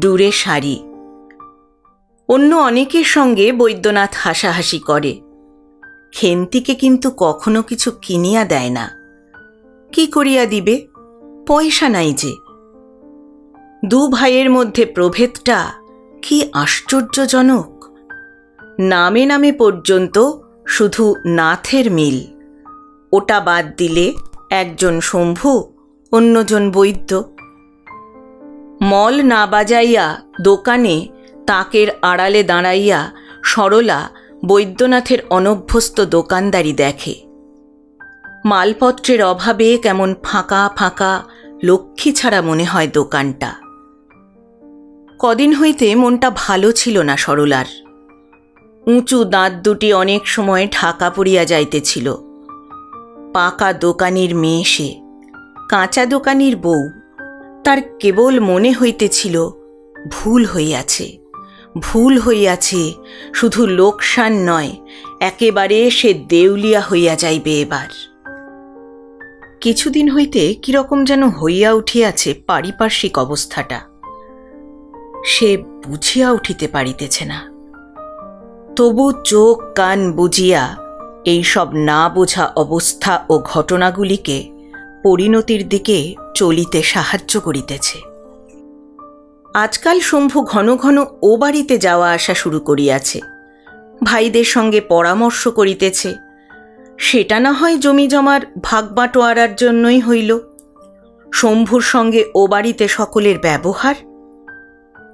ডুরে শাড়ি। অন্য অনেকের সঙ্গে বৈদ্যনাথ হাসাহাসি করে, খেন্তিকে কিন্তু কখনো কিছু কিনিয়া দেয় না। কি করিয়া দিবে? পয়সা নাই যে। 2 ভাইয়ের মধ্যে প্রভেদটা কি আশ্চর্যজনক! নামে নামে পর্যন্ত শুধু নাথের মিল। ওটা বাদ দিলে একজন শম্ভু, অন্যজন বৈদ্য। মল না বাজাইয়া দোকানে তাকের আড়ালে দাঁড়াইয়া সরলা বৈদ্যনাথের অনভ্যস্ত দোকানদারি দেখে। মালপত্রের অভাবে কেমন ফাঁকা ফাঁকা, লক্ষ্মী ছাড়া মনে হয় দোকানটা। কদিন হইতে মনটা ভালো ছিল না সরলার। উঁচু দাঁত দুটি অনেক সময় ঢাকা পড়িয়া যাইতেছিল। পাকা দোকানির মেয়ে সে, কাঁচা দোকানির বউ। তার কেবল মনে হইতেছিল ভুল হইয়াছে, ভুল হইয়াছে, শুধু লোকসান নয়, একেবারে সে দেউলিয়া হইয়া যাইবে এবার। কিছুদিন হইতে কিরকম যেন হইয়া উঠিয়াছে পারিপার্শ্বিক অবস্থাটা, সে বুঝিয়া উঠিতে পারিতেছে না। তবু চোখ কান বুঝিয়া এইসব না বোঝা অবস্থা ও ঘটনাগুলিকে পরিণতির দিকে চলিতে সাহায্য করিতেছে। আজকাল শম্ভু ঘন ঘন ও বাড়িতে যাওয়া আসা শুরু করিয়াছে, ভাইদের সঙ্গে পরামর্শ করিতেছে। সেটা না হয় জমি জমার ভাগ বাঁটোয়ারার জন্যই হইল। শম্ভুর সঙ্গে ও বাড়িতে সকলের ব্যবহার।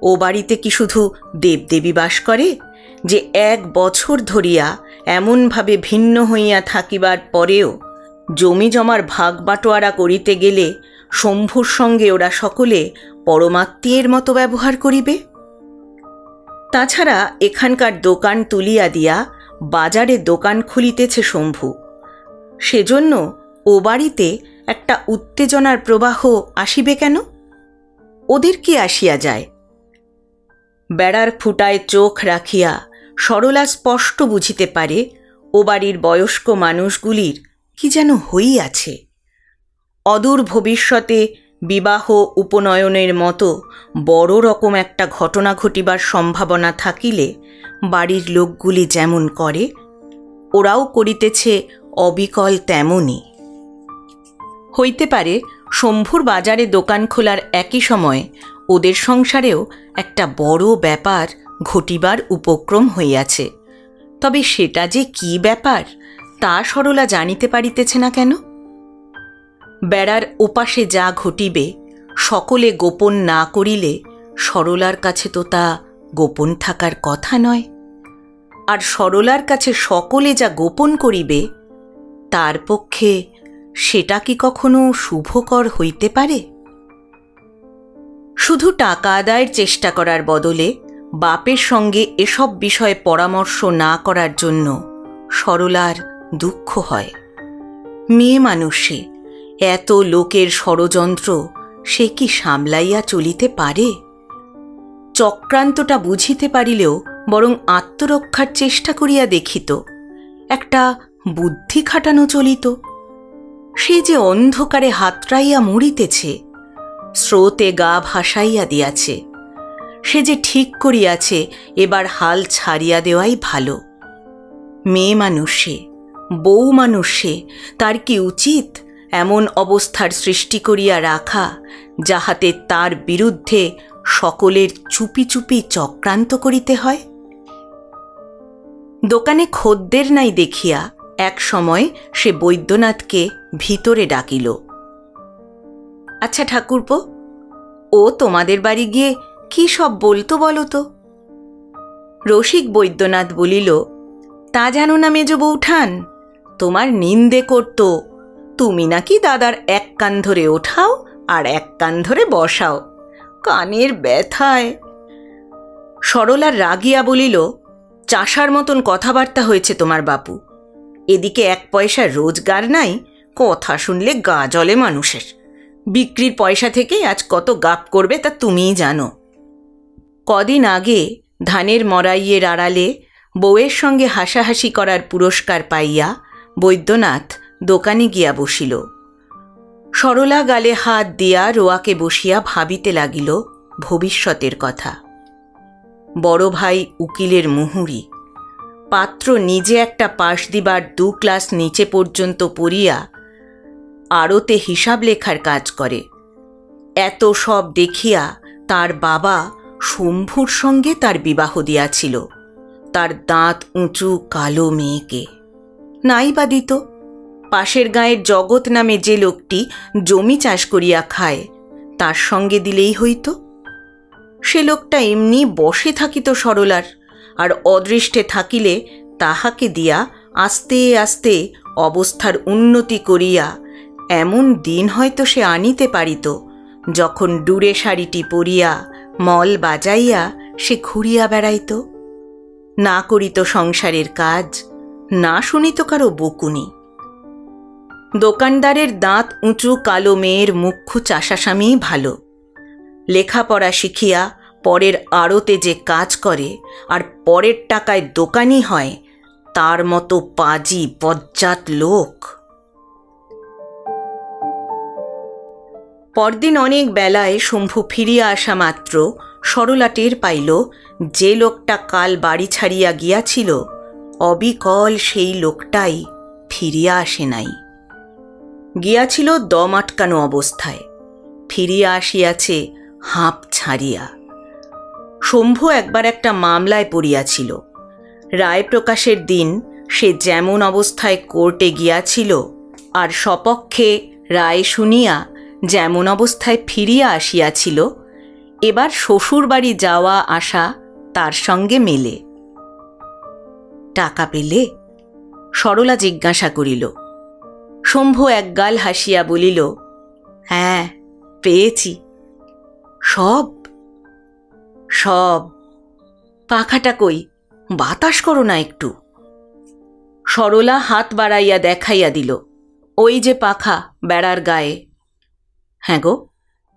ও বাড়িতে কি শুধু দেবদেবী বাস করে যে 1 বছর ধরিয়া এমনভাবে ভিন্ন হইয়া থাকিবার পরেও জমি জমার ভাগ বাঁটোয়ারা করিতে গেলে শম্ভুর সঙ্গে ওরা সকলে পরমাত্মীয়ের মতো ব্যবহার করিবে? তাছাড়া এখানকার দোকান তুলিয়া দিয়া বাজারে দোকান খুলিতেছে শম্ভু, সেজন্য ও বাড়িতে একটা উত্তেজনার প্রবাহ আসিবে কেন? ওদের কি আসিয়া যায়? বেড়ার ফুটায় চোখ রাখিয়া সরলা স্পষ্ট বুঝিতে পারে ও বাড়ির বয়স্ক মানুষগুলির কি যেন হইয়াছে। অদূর ভবিষ্যতে বিবাহ উপনয়নের মতো বড় রকম একটা ঘটনা ঘটিবার সম্ভাবনা থাকিলে বাড়ির লোকগুলি যেমন করে, ওরাও করিতেছে অবিকল তেমনই। হইতে পারে শম্ভুর বাজারে দোকান খোলার একই সময় ওদের সংসারেও একটা বড় ব্যাপার ঘটিবার উপক্রম হইয়াছে। তবে সেটা যে কি ব্যাপার তা সরলা জানিতে পারিতেছে না কেন? বেড়ার ওপাশে যা ঘটিবে সকলে গোপন না করিলে সরলার কাছে তো তা গোপন থাকার কথা নয়। আর সরলার কাছে সকলে যা গোপন করিবে তার পক্ষে সেটা কি কখনো শুভকর হইতে পারে? শুধু টাকা আদায়ের চেষ্টা করার বদলে বাপের সঙ্গে এসব বিষয়ে পরামর্শ না করার জন্য সরলার দুঃখ হয়। মেয়ে মানুষে এত লোকের ষড়যন্ত্র সে কি সামলাইয়া চলিতে পারে? চক্রান্তটা বুঝিতে পারিলেও বরং আত্মরক্ষার চেষ্টা করিয়া দেখিত, একটা বুদ্ধি খাটানো চলিত। সে যে অন্ধকারে হাতড়াইয়া মরিতেছে, স্রোতে গা ভাসাইয়া দিয়াছে, সে যে ঠিক করিয়াছে এবার হাল ছাড়িয়া দেওয়াই ভালো। মেয়ে মানুষে, বউ মানুষে তার কি উচিত এমন অবস্থার সৃষ্টি করিয়া রাখা যাহাতে তার বিরুদ্ধে সকলের চুপি চুপি চক্রান্ত করিতে হয়? দোকানে খদ্দের নাই দেখিয়া এক সময় সে বৈদ্যনাথকে ভিতরে ডাকিল। আচ্ছা ঠাকুরপো, ও তোমাদের বাড়ি গিয়ে কি সব বলতো বলো তো? রসিক বৈদ্যনাথ বলিল, তা জানো না মেজ বৌঠান, তোমার নিন্দে করত। তুমি নাকি দাদার এক কান ধরে ওঠাও আর এক কান ধরে বসাও, কানের ব্যথায়। সরলার রাগিয়া বলিল, চাষার মতন কথাবার্তা হয়েছে তোমার বাপু। এদিকে 1 পয়সা রোজগার নাই, কথা শুনলে গা জ্বলে মানুষের। বিক্রির পয়সা থেকেই আজ কত গাপ করবে তা তুমিই জানো। কদিন আগে ধানের মরাইয়ের আড়ালে বউয়ের সঙ্গে হাসাহাসি করার পুরস্কার পাইয়া বৈদ্যনাথ দোকানে গিয়া বসিল। সরলা গালে হাত দিয়া রোয়াকে বসিয়া ভাবিতে লাগিল ভবিষ্যতের কথা। বড় ভাই উকিলের মুহুরি, পাত্র নিজে একটা পাশ দিবার 2 ক্লাস নিচে পর্যন্ত পড়িয়া আড়তে হিসাব লেখার কাজ করে। এত সব দেখিয়া তার বাবা শম্ভুর সঙ্গে তার বিবাহ দিয়াছিল তার দাঁত উঁচু কালো মেয়েকে। নাই বা দিত, পাশের গাঁয়ের জগৎ নামে যে লোকটি জমি চাষ করিয়া খায় তার সঙ্গে দিলেই হইত। সে লোকটা এমনি বসে থাকিত সরলার, আর অদৃষ্টে থাকিলে তাহাকে দিয়া আস্তে আস্তে অবস্থার উন্নতি করিয়া এমন দিন হয়তো সে আনিতে পারিত, যখন ডুরে শাড়িটি পরিয়া মল বাজাইয়া সে ঘুরিয়া বেড়াইত, না করিত সংসারের কাজ, না শুনিত কারো বকুনি। দোকানদারের দাঁত উঁচু কালো মেয়ের মুখ্য চাষাস্বামী ভালো। লেখাপড়া শিখিয়া পরের আড়তে যে কাজ করে আর পরের টাকায় দোকানি হয়, তার মতো পাজি বজ্জাত লোক। পরদিন অনেক বেলায় শম্ভু ফিরিয়া আসা মাত্র সরলা টের পাইল যে লোকটা কাল বাড়ি ছাড়িয়া গিয়াছিল, অবিকল সেই লোকটাই ফিরিয়া আসে নাই। গিয়াছিল দম আটকানো অবস্থায়, ফিরিয়া আসিয়াছে হাঁপ ছাড়িয়া। শম্ভু একবার একটা মামলায় পড়িয়াছিল। রায় প্রকাশের দিন সে যেমন অবস্থায় কোর্টে গিয়াছিল, আর সপক্ষে রায় শুনিয়া যেমন অবস্থায় ফিরিয়া আসিয়াছিল, এবার শ্বশুর বাড়ি যাওয়া আসা তার সঙ্গে মেলে। টাকা পেলে? সরলা জিজ্ঞাসা করিল। শম্ভু একগাল হাসিয়া বলিল, হ্যাঁ পেয়েছি। সব? সব। পাখাটা কই, বাতাস করো না একটু। সরলা হাত বাড়াইয়া দেখাইয়া দিল, ওই যে পাখা বেড়ার গায়ে। হ্যাঁ গো,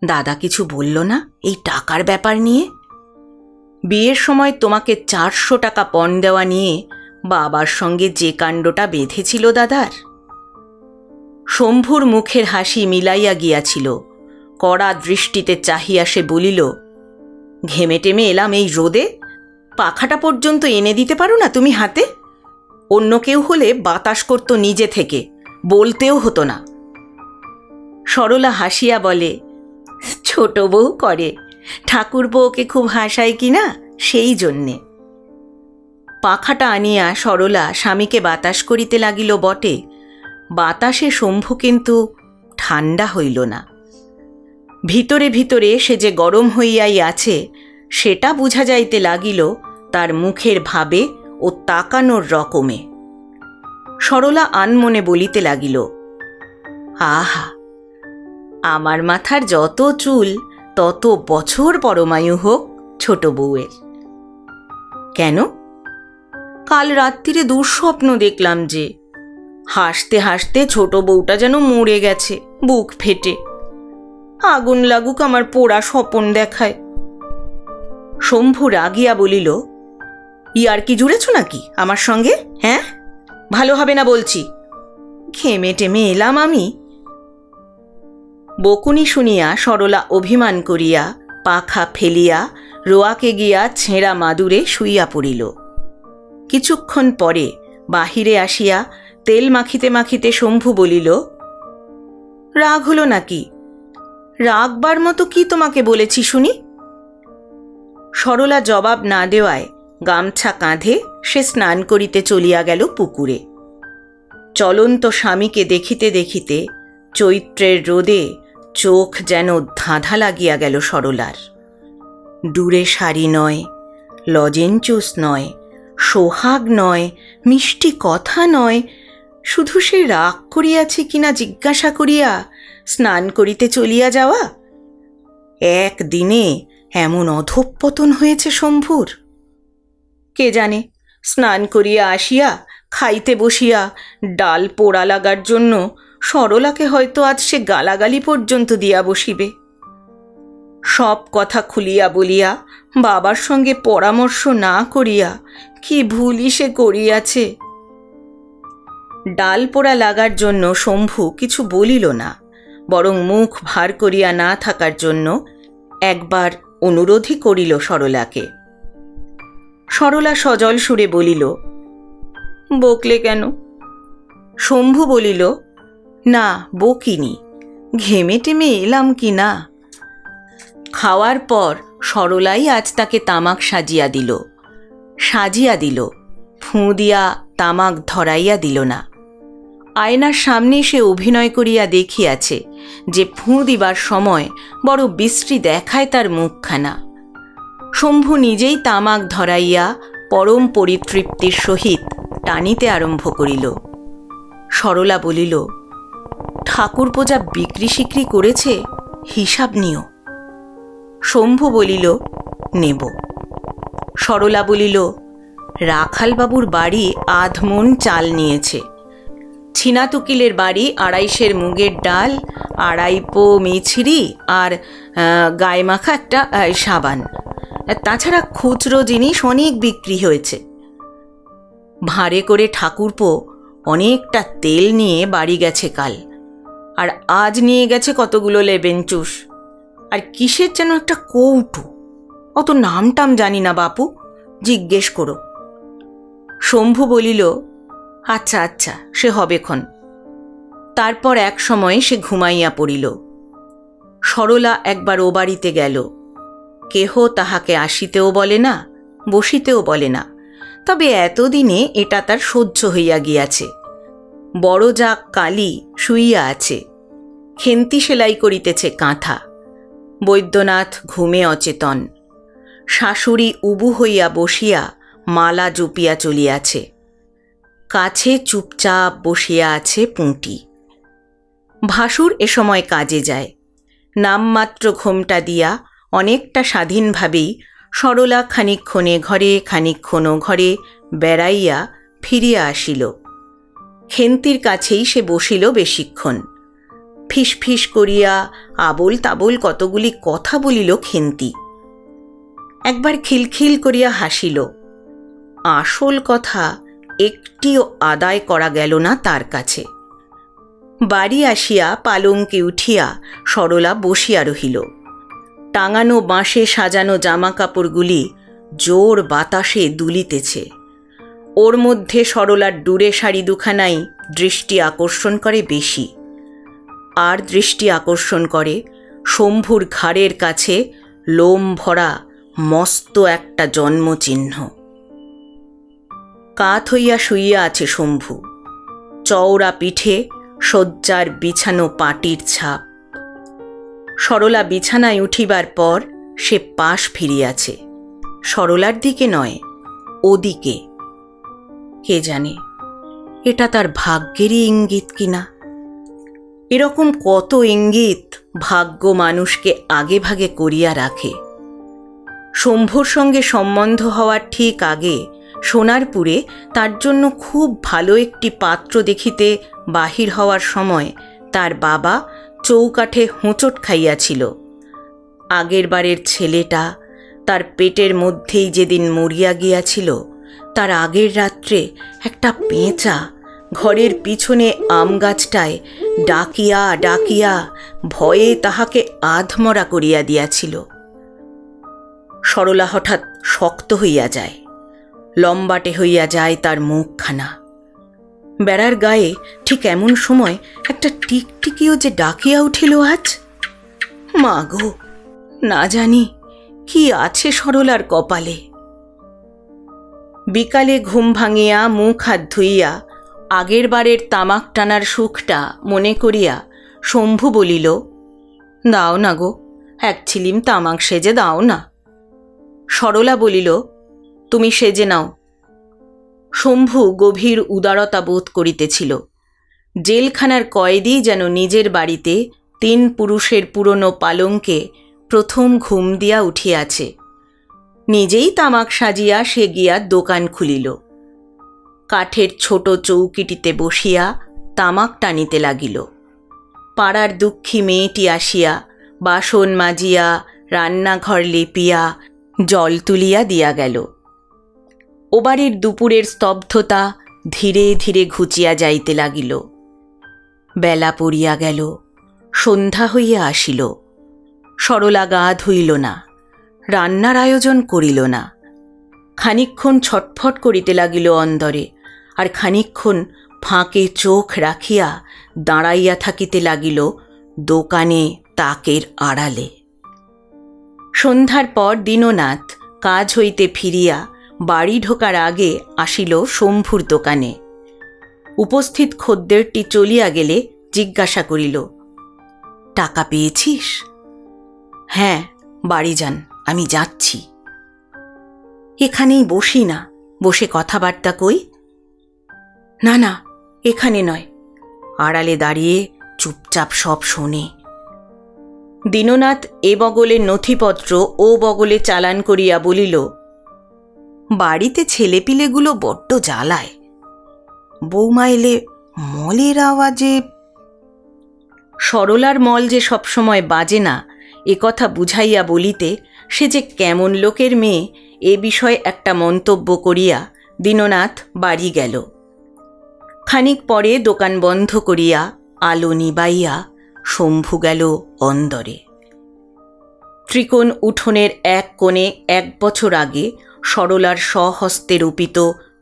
দাদা কিছু বলল না এই টাকার ব্যাপার নিয়ে? বিয়ের সময় তোমাকে 400 টাকা পণ দেওয়া নিয়ে বাবার সঙ্গে যে কাণ্ডটা বেঁধেছিল দাদার। শম্ভুর মুখের হাসি মিলাইয়া গিয়াছিল। কড়া দৃষ্টিতে চাহিয়া সে বলিল, ঘেমে টেমে এলাম এই রোদে, পাখাটা পর্যন্ত এনে দিতে পারো না তুমি হাতে? অন্য কেউ হলে বাতাস করত নিজে থেকে, বলতেও হতো না। সরলা হাসিয়া বলে, ছোট বউ করে, ঠাকুর বউকে খুব হাসায় কিনা সেই জন্যে। পাখাটা আনিয়া সরলা স্বামীকে বাতাস করিতে লাগিল বটে, বাতাসে শম্ভু কিন্তু ঠান্ডা হইল না। ভিতরে ভিতরে সে যে গরম হইয়াই আছে সেটা বুঝা যাইতে লাগিল তার মুখের ভাবে ও তাকানোর রকমে। সরলা আনমনে বলিতে লাগিল, আহা, আমার মাথার যত চুল তত বছর পরমায়ু হোক ছোট বউয়ের। কেন? কাল রাত্রিরে দুঃস্বপ্ন দেখলাম যে, হাসতে হাসতে ছোট বউটা যেন মরে গেছে বুক ফেটে। আগুন লাগুক আমার পোড়া স্বপন দেখায়। শম্ভু রাগিয়া বলিল, ইয়ার কি জুড়েছ নাকি আমার সঙ্গে? হ্যাঁ, ভালো হবে না বলছি। ঘেমে টেমে এলাম আমি। বকুনি শুনিয়া সরলা অভিমান করিয়া পাখা ফেলিয়া রোয়াকে গিয়া ছেঁড়া মাদুরে শুইয়া পড়িল। কিছুক্ষণ পরে বাহিরে আসিয়া তেল মাখিতে মাখিতে শম্ভু বলিল, রাগ হলো নাকি? রাগবার মতো কি তোমাকে বলেছি শুনি? সরলা জবাব না দেওয়ায় গামছা কাঁধে সে স্নান করিতে চলিয়া গেল পুকুরে। চলন্ত স্বামীকে দেখিতে দেখিতে চৈত্রের রোদে চোখ যেন ধাঁধা লাগিয়া গেল সরলার। ডুরে শাড়ি নয়, লজেঞ্চুস নয়, সোহাগ নয়, মিষ্টি কথা নয়, শুধু সে রাগ করিয়াছে কিনা জিজ্ঞাসা করিয়া স্নান করিতে চলিয়া যাওয়া। একদিনে এমন অধঃপতন হয়েছে শম্ভুর। কে জানে, স্নান করিয়া আসিয়া খাইতে বসিয়া ডাল পোড়া লাগার জন্য সরলাকে হয়তো আজ সে গালাগালি পর্যন্ত দিয়া বসিবে। সব কথা খুলিয়া বলিয়া বাবার সঙ্গে পরামর্শ না করিয়া কি ভুলই সে করিয়াছে। ডাল পোড়া লাগার জন্য শম্ভু কিছু বলিল না, বরং মুখ ভার করিয়া না থাকার জন্য একবার অনুরোধই করিল সরলাকে। সরলা সজল সুরে বলিল, বকলে কেন? শম্ভু বলিল, না বকিনি, ঘেমে টেমে এলাম কি না। খাওয়ার পর সরলাই আজ তাকে তামাক সাজিয়া দিল, ফুঁ দিয়া তামাক ধরাইয়া দিল না। আয়নার সামনে সে অভিনয় করিয়া দেখিয়াছে যে ফুঁ দিবার সময় বড় বিশ্রী দেখায় তার মুখখানা। শম্ভু নিজেই তামাক ধরাইয়া পরম পরিতৃপ্তির সহিত টানিতে আরম্ভ করিল। সরলা বলিল, ঠাকুরপো যা বিক্রি সিক্রি করেছে হিসাব নিও। শম্ভু বলিল, নেব। সরলা বলিল, রাখালবাবুর বাড়ি আধমন চাল নিয়েছে, ছিনাতুকিলের বাড়ি 250 মুগের ডাল, 2.5 পো মিছরি আর গায়ে মাখা একটা সাবান, তাছাড়া খুচরো জিনিস অনেক বিক্রি হয়েছে। ভাঁড়ে করে ঠাকুরপো অনেকটা তেল নিয়ে বাড়ি গেছে কাল, আর আজ নিয়ে গেছে কতগুলো লেবেন চুষ, আর কিসের যেন একটা কৌটো, অত নামটাম জানি না বাপু, জিজ্ঞেস করো। শম্ভু বলিল, আচ্ছা আচ্ছা, সে হবেক্ষণ। তারপর এক সময় সে ঘুমাইয়া পড়িল। সরলা একবার ও বাড়িতে গেল। কেহ তাহাকে আসিতেও বলে না, বসিতেও বলে না, তবে এতদিনে এটা তার সহ্য হইয়া গিয়াছে। বড় যাক কালী শুইয়া আছে, খেন্তি সেলাই করিতেছে কাঁথা। বৈদ্যনাথ ঘুমে অচেতন। শাশুড়ি উবু হইয়া বসিয়া মালা জুপিয়া চলিয়াছে। কাছে চুপচাপ বসিয়া আছে পুঁটি। ভাসুর এ সময় কাজে যায়। নামমাত্র ঘোমটা দিয়া অনেকটা স্বাধীনভাবেই সরলা খানিকক্ষণে ঘরে খানিকক্ষণ ঘরে বেড়াইয়া ফিরিয়া আসিল। খেন্তির কাছেই সে বসিল বেশিক্ষণ। ফিস ফিস করিয়া আবোল তাবোল কতগুলি কথা বলিল খেন্তি। একবার খিলখিল করিয়া হাসিল। আসল কথা একটিও আদায় করা গেল না তার কাছে। বাড়ি আসিয়া পালঙ্কে উঠিয়া সরলা বসিয়া রহিল। টাঙানো বাঁশে সাজানো জামা কাপড়গুলি জোর বাতাসে দুলিতেছে। ওর মধ্যে সরলার ডুরে শাড়ি দুখানাই দৃষ্টি আকর্ষণ করে বেশি। আর দৃষ্টি আকর্ষণ করে শম্ভুর ঘাড়ের কাছে লোম ভরা মস্ত একটা জন্মচিহ্ন। কাত হইয়া শুইয়া আছে শম্ভু। চওড়া পিঠে শয্যার বিছানো পাটির ছাপ। সরলা বিছানায় উঠিবার পর সে পাশ ফিরিয়াছে। সরলার দিকে নয়, ওদিকে। কে জানে এটা তার ভাগ্যেরই ইঙ্গিত কিনা। এরকম কত ইঙ্গিত ভাগ্য মানুষকে আগে ভাগে করিয়া রাখে। শম্ভুর সঙ্গে সম্বন্ধ হওয়ার ঠিক আগে সোনারপুরে তার জন্য খুব ভালো একটি পাত্র দেখিতে বাহির হওয়ার সময় তার বাবা চৌকাঠে হোঁচট খাইয়াছিল। আগের বারের ছেলেটা তার পেটের মধ্যেই যেদিন মরিয়া গিয়াছিল, তার আগের রাত্রে একটা পেঁচা ঘরের পিছনে আম গাছটায় ডাকিয়া ডাকিয়া ভয়ে তাহাকে আধমরা করিয়া দিয়াছিল। সরলা হঠাৎ শক্ত হইয়া যায়, লম্বাটে হইয়া যায় তার মুখখানা। বেড়ার গায়ে ঠিক এমন সময় একটা টিকটিকিও যে ডাকিয়া উঠিল আজ। মা গো, না জানি কি আছে সরলার কপালে। বিকালে ঘুম ভাঙিয়া মুখ হাত ধুইয়া আগের বারের তামাক টানার সুখটা মনে করিয়া শম্ভু বলিল, দাও না গো, এক ছিলিম তামাক সেজে দাও না। সরলা বলিল, তুমি সেজে নাও। শম্ভু গভীর উদারতা বোধ করিতেছিল। জেলখানার কয়েদি যেন নিজের বাড়িতে 3 পুরুষের পুরনো পালঙ্কে প্রথম ঘুম দিয়া উঠিয়াছে। নিজেই তামাক সাজিয়া সে গিয়া দোকান খুলিল। কাঠের ছোট চৌকিটিতে বসিয়া তামাক টানিতে লাগিল। পাড়ার দুঃখী মেয়েটি আসিয়া বাসন মাজিয়া রান্নাঘর লেপিয়া জল তুলিয়া দিয়া গেল। ও বাড়ির দুপুরের স্তব্ধতা ধীরে ধীরে ঘুচিয়া যাইতে লাগিল। বেলা পড়িয়া গেল, সন্ধ্যা হইয়া আসিল। সরলা গা ধুইল না, রান্নার আয়োজন করিল না। খানিকক্ষণ ছটফট করিতে লাগিল অন্দরে, আর খানিকক্ষণ ফাঁকে চোখ রাখিয়া দাঁড়াইয়া থাকিতে লাগিল দোকানে তাকের আড়ালে। সন্ধ্যার পর দীননাথ কাজ হইতে ফিরিয়া বাড়ি ঢোকার আগে আসিল শম্ভুর দোকানে। উপস্থিত খদ্দেরটি চলিয়া গেলে জিজ্ঞাসা করিল, টাকা পেয়েছিস? হ্যাঁ, বাড়ি যান, আমি যাচ্ছি। এখানেই বসি না, বসে কথাবার্তা কই? না না, এখানে নয়। আড়ালে দাঁড়িয়ে চুপচাপ সব শোনে। দীননাথ এ বগলের নথিপত্র ও বগলে চালান করিয়া বলিল, বাড়িতে ছেলেপিলেগুলো বড্ড জ্বালায়। বৌমা এলে মলের আওয়াজে। সরলার মল যে সবসময় বাজে না এ কথা বুঝাইয়া বলিতে সে যে কেমন লোকের মেয়ে এ বিষয়ে একটা মন্তব্য করিয়া দীননাথ বাড়ি গেল। খানিক পরে দোকান বন্ধ করিয়া আলো নিবাইয়া শম্ভু গেল অন্দরে। ত্রিকোণ উঠোনের এক কোণে 1 বছর আগে সরলার স্বহস্তে রোপিত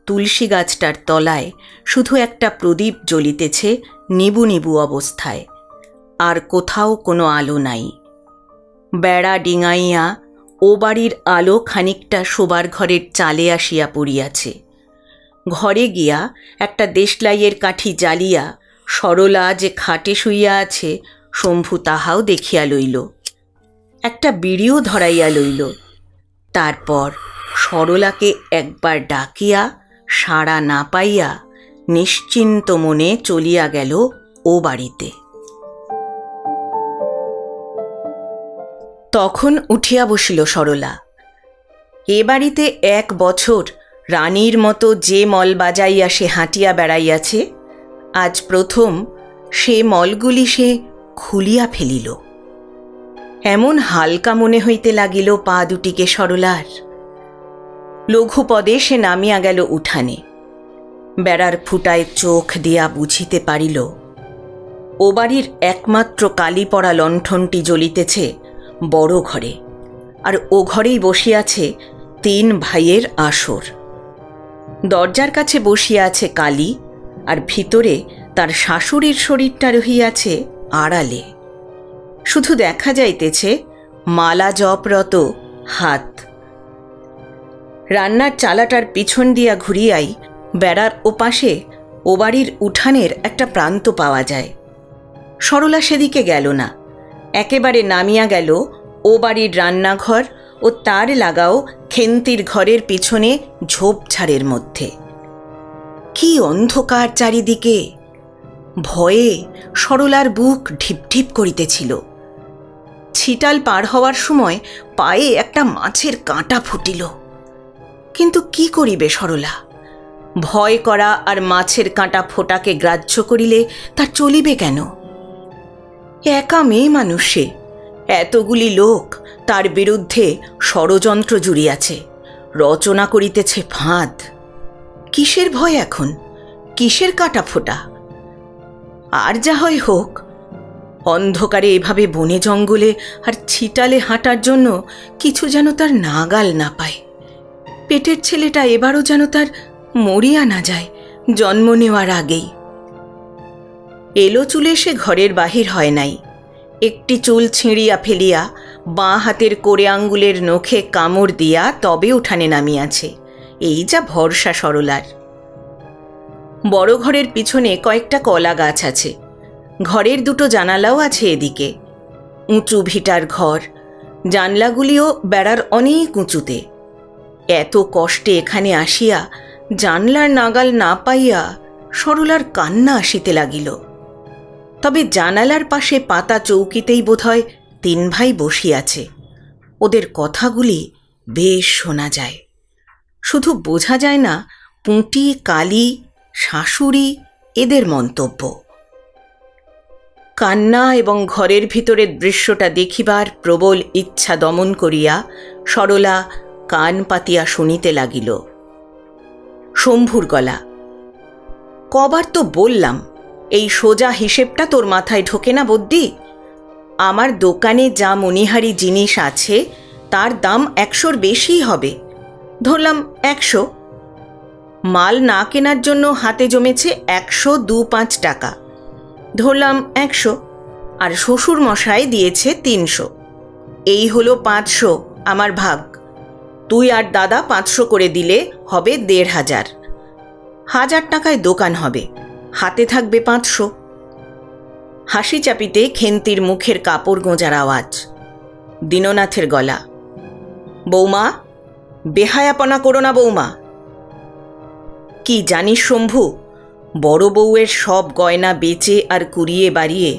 তুলসী গাছটার তলায় শুধু একটা প্রদীপ জ্বলিতেছে নিবু নিবু অবস্থায়, আর কোথাও কোনো আলো নাই। বেড়া ডিঙাইয়া ও বাড়ির আলো খানিকটা শোবার ঘরের চালে আসিয়া পড়িয়াছে। ঘরে গিয়া একটা দেশলাইয়ের কাঠি জ্বালিয়া সরলা যে খাটে শুইয়া আছে শম্ভু তাহাও দেখিয়া লইল। একটা বিড়িও ধরাইয়া লইল। তারপর সরলাকে একবার ডাকিয়া সাড়া না পাইয়া নিশ্চিন্ত মনে চলিয়া গেল ও বাড়িতে। তখন উঠিয়া বসিল সরলা। এ বাড়িতে 1 বছর রানীর মতো যে মল বাজাইয়া সে হাঁটিয়া বেড়াইয়াছে, আজ প্রথম সে মলগুলি সে খুলিয়া ফেলিল। এমন হালকা মনে হইতে লাগিল পা দুটিকে সরলার। লঘুপদে সে নামিয়া গেল উঠানে। বেড়ার ফুটায় চোখ দিয়া বুঝিতে পারিল ও বাড়ির একমাত্র কালি পড়া লণ্ঠনটি জ্বলিতেছে বড় ঘরে, আর ও ঘরেই বসিয়াছে 3 ভাইয়ের আসর। দরজার কাছে বসিয়া আছে কালী, আর ভিতরে তার শাশুড়ির শরীরটা রহিয়াছে আড়ালে। শুধু দেখা যাইতেছে মালা জপরত হাত। রান্নার চালাটার পিছন দিয়া ঘুরিয়াই বেড়ার ওপাশে ও বাড়ির উঠানের একটা প্রান্ত পাওয়া যায়। সরলা সেদিকে গেল না, একেবারে নামিয়া গেল ও বাড়ির রান্নাঘর ও তার লাগাও খেন্তির ঘরের পিছনে ঝোপঝাড়ের মধ্যে। কি অন্ধকার চারিদিকে! ভয়ে সরলার বুক ঢিপঢিপ করিতেছিল। ছিটাল পার হওয়ার সময় পায়ে একটা মাছের কাঁটা ফুটিল। কিন্তু কি করিবে সরলা? ভয় করা আর মাছের কাঁটা ফোটাকে গ্রাহ্য করিলে তার চলিবে কেন? একা মেয়ে মানুষে, এতগুলি লোক তার বিরুদ্ধে ষড়যন্ত্র জুড়িয়াছে, রচনা করিতেছে ফাঁদ। কিসের ভয় এখন? কিসের কাঁটা ফোটা? আর যা হয় হোক, অন্ধকারে এভাবে বনে জঙ্গলে আর ছিটালে হাঁটার জন্য কিছু যেন তার নাগাল না পায়। পেটের ছেলেটা এবারও যেন তার মরিয়া না যায় জন্ম নেওয়ার আগেই। এলো চুলে সে ঘরের বাহির হয় নাই। একটি চুল ছিঁড়িয়া ফেলিয়া বাঁ হাতের কোড়ে আঙ্গুলের নখে কামড় দিয়া তবে উঠানে নামিয়াছে। এই যা ভরসা সরলার। বড় ঘরের পিছনে কয়েকটা কলা গাছ আছে। ঘরের 2টো জানালাও আছে এদিকে। উঁচু ভিটার ঘর, জানলাগুলিও বেড়ার অনেক উঁচুতে। এত কষ্টে এখানে আসিয়া জানলার নাগাল না পাইয়া সরলার কান্না আসিতে লাগিল। তবে জানালার পাশে পাতা চৌকিতেই বোধহয় 3 ভাই বসিয়াছে। ওদের কথাগুলি বেশ শোনা যায়, শুধু বোঝা যায় না পুঁটি, কালী, শাশুড়ি এদের মন্তব্য। কান্না এবং ঘরের ভিতরের দৃশ্যটা দেখিবার প্রবল ইচ্ছা দমন করিয়া সরলা কান পাতিয়া শুনিতে লাগিল। শম্ভুর গলা। কবার তো বললাম, এই সোজা হিসেবটা তোর মাথায় ঢোকে না বদ্যি? আমার দোকানে যা মণিহারি জিনিস আছে তার দাম 100-র বেশিই হবে। ধরলাম 100। মাল না কেনার জন্য হাতে জমেছে 102.5 টাকা। ধরলাম 100, আর শ্বশুর মশাই দিয়েছে 300। এই হলো 500 আমার ভাগ। তুই আর দাদা 500 করে দিলে হবে 1500। 1000 টাকায় দোকান হবে, হাতে থাকবে 500। হাসি চাপিতে খেন্তির মুখের কাপড় গোঁজার আওয়াজ। দীননাথের গলা। বৌমা, বেহায়াপনা করো না বৌমা। কি জানিস শম্ভু, বড় বউয়ের সব গয়না বেচে আর কুড়িয়ে বাড়িয়ে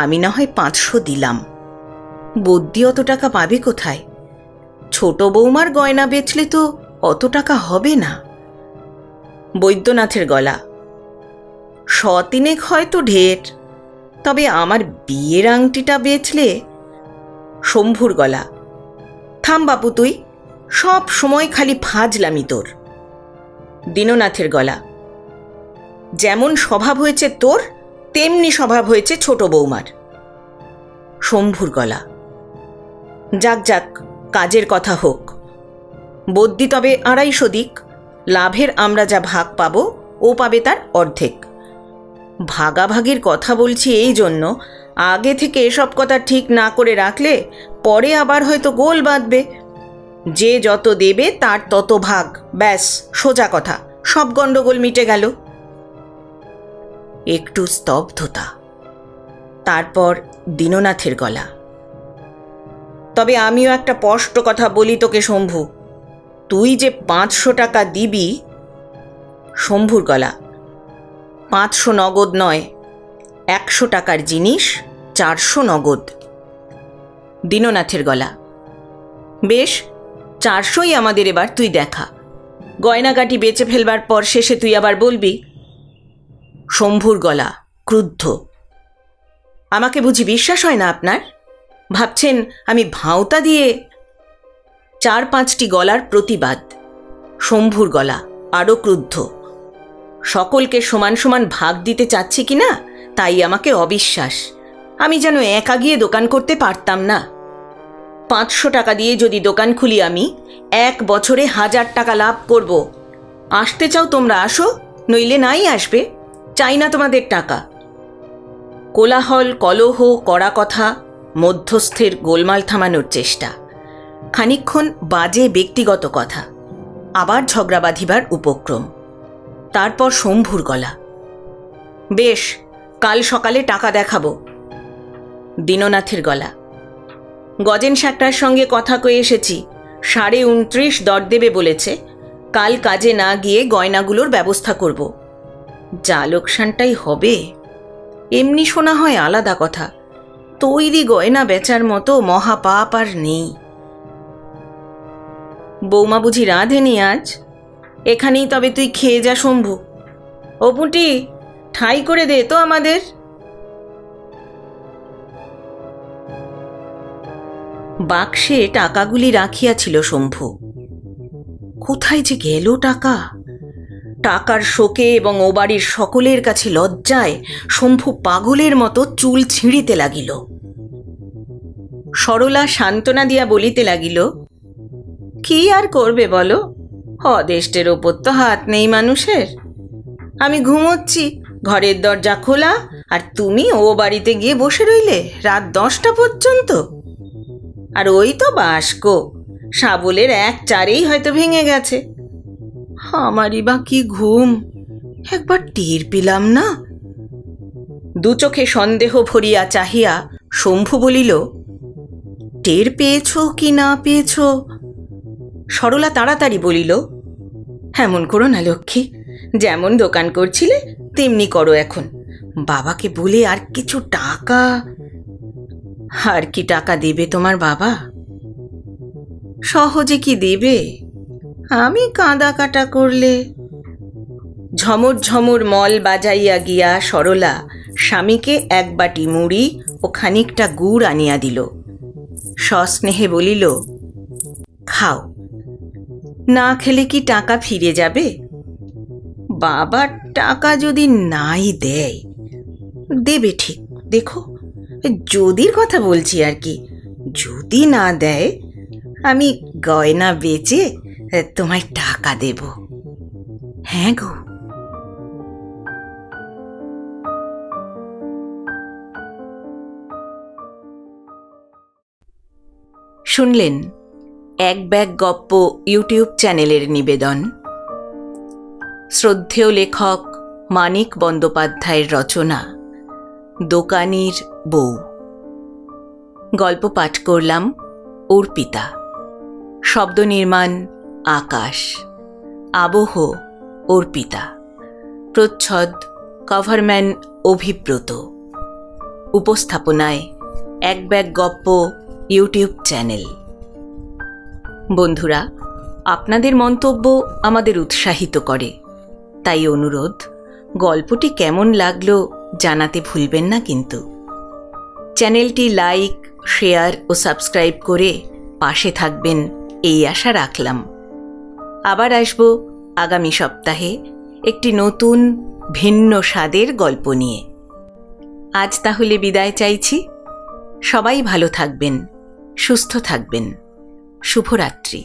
আমি না হয় 500 দিলাম, বদ্যি অত টাকা পাবে কোথায়? ছোট বৌমার গয়না বেচলে তো অত টাকা হবে না। বৈদ্যনাথের গলা, 100-3 হয়তো ঢের, তবে আমার বিয়ের আংটিটা বেচলে। শম্ভুর গলা, থাম বাপু, তুই সব সময় খালি ফাজলামি তোর। দীননাথের গলা, যেমন স্বভাব হয়েছে তোর তেমনি স্বভাব হয়েছে ছোট বৌমার। শম্ভুর গলা, যাক যাক, কাজের কথা হোক। বদ্যি তবে 250 দিক, লাভের আমরা যা ভাগ পাবো ও পাবে তার অর্ধেক। ভাগাভাগির কথা বলছি এই জন্য, আগে থেকে এসব কথা ঠিক না করে রাখলে পরে আবার হয়তো গোল বাঁধবে। যে যত দেবে তার তত ভাগ, ব্যাস সোজা কথা, সব গন্ডগোল মিটে গেল। একটু স্তব্ধতা, তারপর দীননাথের গলা, তবে আমিও একটা স্পষ্ট কথা বলি তোকে শম্ভু, তুই যে 500 টাকা দিবি। শম্ভুর গলা, 500 নগদ নয়, 100 টাকার জিনিস 400 নগদ। দীননাথের গলা, বেশ 400ই আমাদের এবার তুই দেখা, গয়নাগাটি বেচে ফেলবার পর শেষে তুই আবার বলবি। শম্ভুর গলা ক্রুদ্ধ, আমাকে বুঝি বিশ্বাস হয় না আপনার? ভাবছেন আমি ভাঁওতা দিয়ে? 4-5টি গলার প্রতিবাদ। শম্ভুর গলা আরও ক্রুদ্ধ, সকলকে সমান সমান ভাগ দিতে চাচ্ছি কিনা তাই আমাকে অবিশ্বাস, আমি যেন একা গিয়ে দোকান করতে পারতাম না। 500 টাকা দিয়ে যদি দোকান খুলি আমি 1 বছরে 1000 টাকা লাভ করব। আসতে চাও তোমরা আসো, নইলে নাই আসবে, চাই না তোমাদের টাকা। কোলাহল, কলহ, কড়া কথা, মধ্যস্থের গোলমাল থামানোর চেষ্টা, খানিকক্ষণ বাজে ব্যক্তিগত কথা, আবার ঝগড়া বাঁধিবার উপক্রম। তারপর শম্ভুর গলা, বেশ কাল সকালে টাকা দেখাবো। দীননাথের গলা, গজেন শাকটার সঙ্গে কথা কয়ে এসেছি, 29.5 দর দেবে বলেছে, কাল কাজে না গিয়ে গয়নাগুলোর ব্যবস্থা করব। যা লোকসানটাই হবে। এমনি শোনা হয় আলাদা কথা, তৈরি গয়না বেচার মতো মহাপাপ আর নেই। বৌমা বুঝি রাঁধেনি আজ? এখানেই তবে তুই খেয়ে যা শম্ভু। ও পুঁটি, ঠাই করে দে তো আমাদের। বাক্সে টাকাগুলি রাখিয়াছিল শম্ভু। কোথায় যে গেল টাকা? টাকার শোকে এবং ও বাড়ির সকলের কাছে লজ্জায় শম্ভু পাগলের মতো চুল ছিঁড়িতে লাগিল। সরলা সান্ত্বনা দিয়া বলিতে লাগিল, কি আর করবে বলো, অদেষ্টের ওপর তো হাত নেই মানুষের। আমি ঘুমোচ্ছি, ঘরের দরজা খোলা, আর তুমি ও বাড়িতে গিয়ে বসে রইলে রাত 10টা পর্যন্ত। আর ওই তো বাস্কো, শাবলের 1-4 হয়তো ভেঙে গেছে। আমারই বা কি ঘুম, একবার টের পেলাম না। 2 চোখে সন্দেহ ভরিয়া চাহিয়া শম্ভু বলিল, টের পেয়েছ কি না পেয়েছ? সরলা তাড়াতাড়ি বলিল, এমন করো না লক্ষ্মী, যেমন দোকান করছিলে তেমনি করো এখন। বাবাকে বলে আর কিছু টাকা। আর কি টাকা দেবে তোমার বাবা? সহজে কি দেবে? আমি কাঁদা কাটা করলে। ঝমর ঝমর মল বাজাইয়া গিয়া সরলা স্বামীকে 1 বাটি মুড়ি ও খানিকটা গুড় আনিয়া দিল। সস্নেহে বলিল, খাও, না খেলে কি টাকা ফিরে যাবে? বাবার টাকা যদি নাই দেয়, দেবে ঠিক, দেখো, যদির কথা বলছি আর কি। যদি না দেয়, আমি গয়না বেচে তোমায় টাকা দেব। হ্যাঁ গো। শুনলেন এক ব্যাগ গপ্প ইউটিউব চ্যানেলের নিবেদন। শ্রদ্ধেয় লেখক মানিক বন্দ্যোপাধ্যায়ের রচনা দোকানির বউ। গল্প পাঠ করলাম অর্পিতা। শব্দ নির্মাণ আকাশ, আবহ অর্পিতা, প্রচ্ছদ কভারম্যান অভিব্রত, উপস্থাপনায় এক ব্যাগ গপ্প ইউটিউব চ্যানেল। বন্ধুরা, আপনাদের মন্তব্য আমাদের উৎসাহিত করে, তাই অনুরোধ, গল্পটি কেমন লাগলো জানাতে ভুলবেন না কিন্তু। চ্যানেলটি লাইক, শেয়ার ও সাবস্ক্রাইব করে পাশে থাকবেন এই আশা রাখলাম। আবার আসব আগামী সপ্তাহে একটি নতুন ভিন্ন স্বাদের গল্প নিয়ে। আজ তাহলে বিদায় চাইছি। সবাই ভালো থাকবেন, সুস্থ থাকবেন। শুভরাত্রি।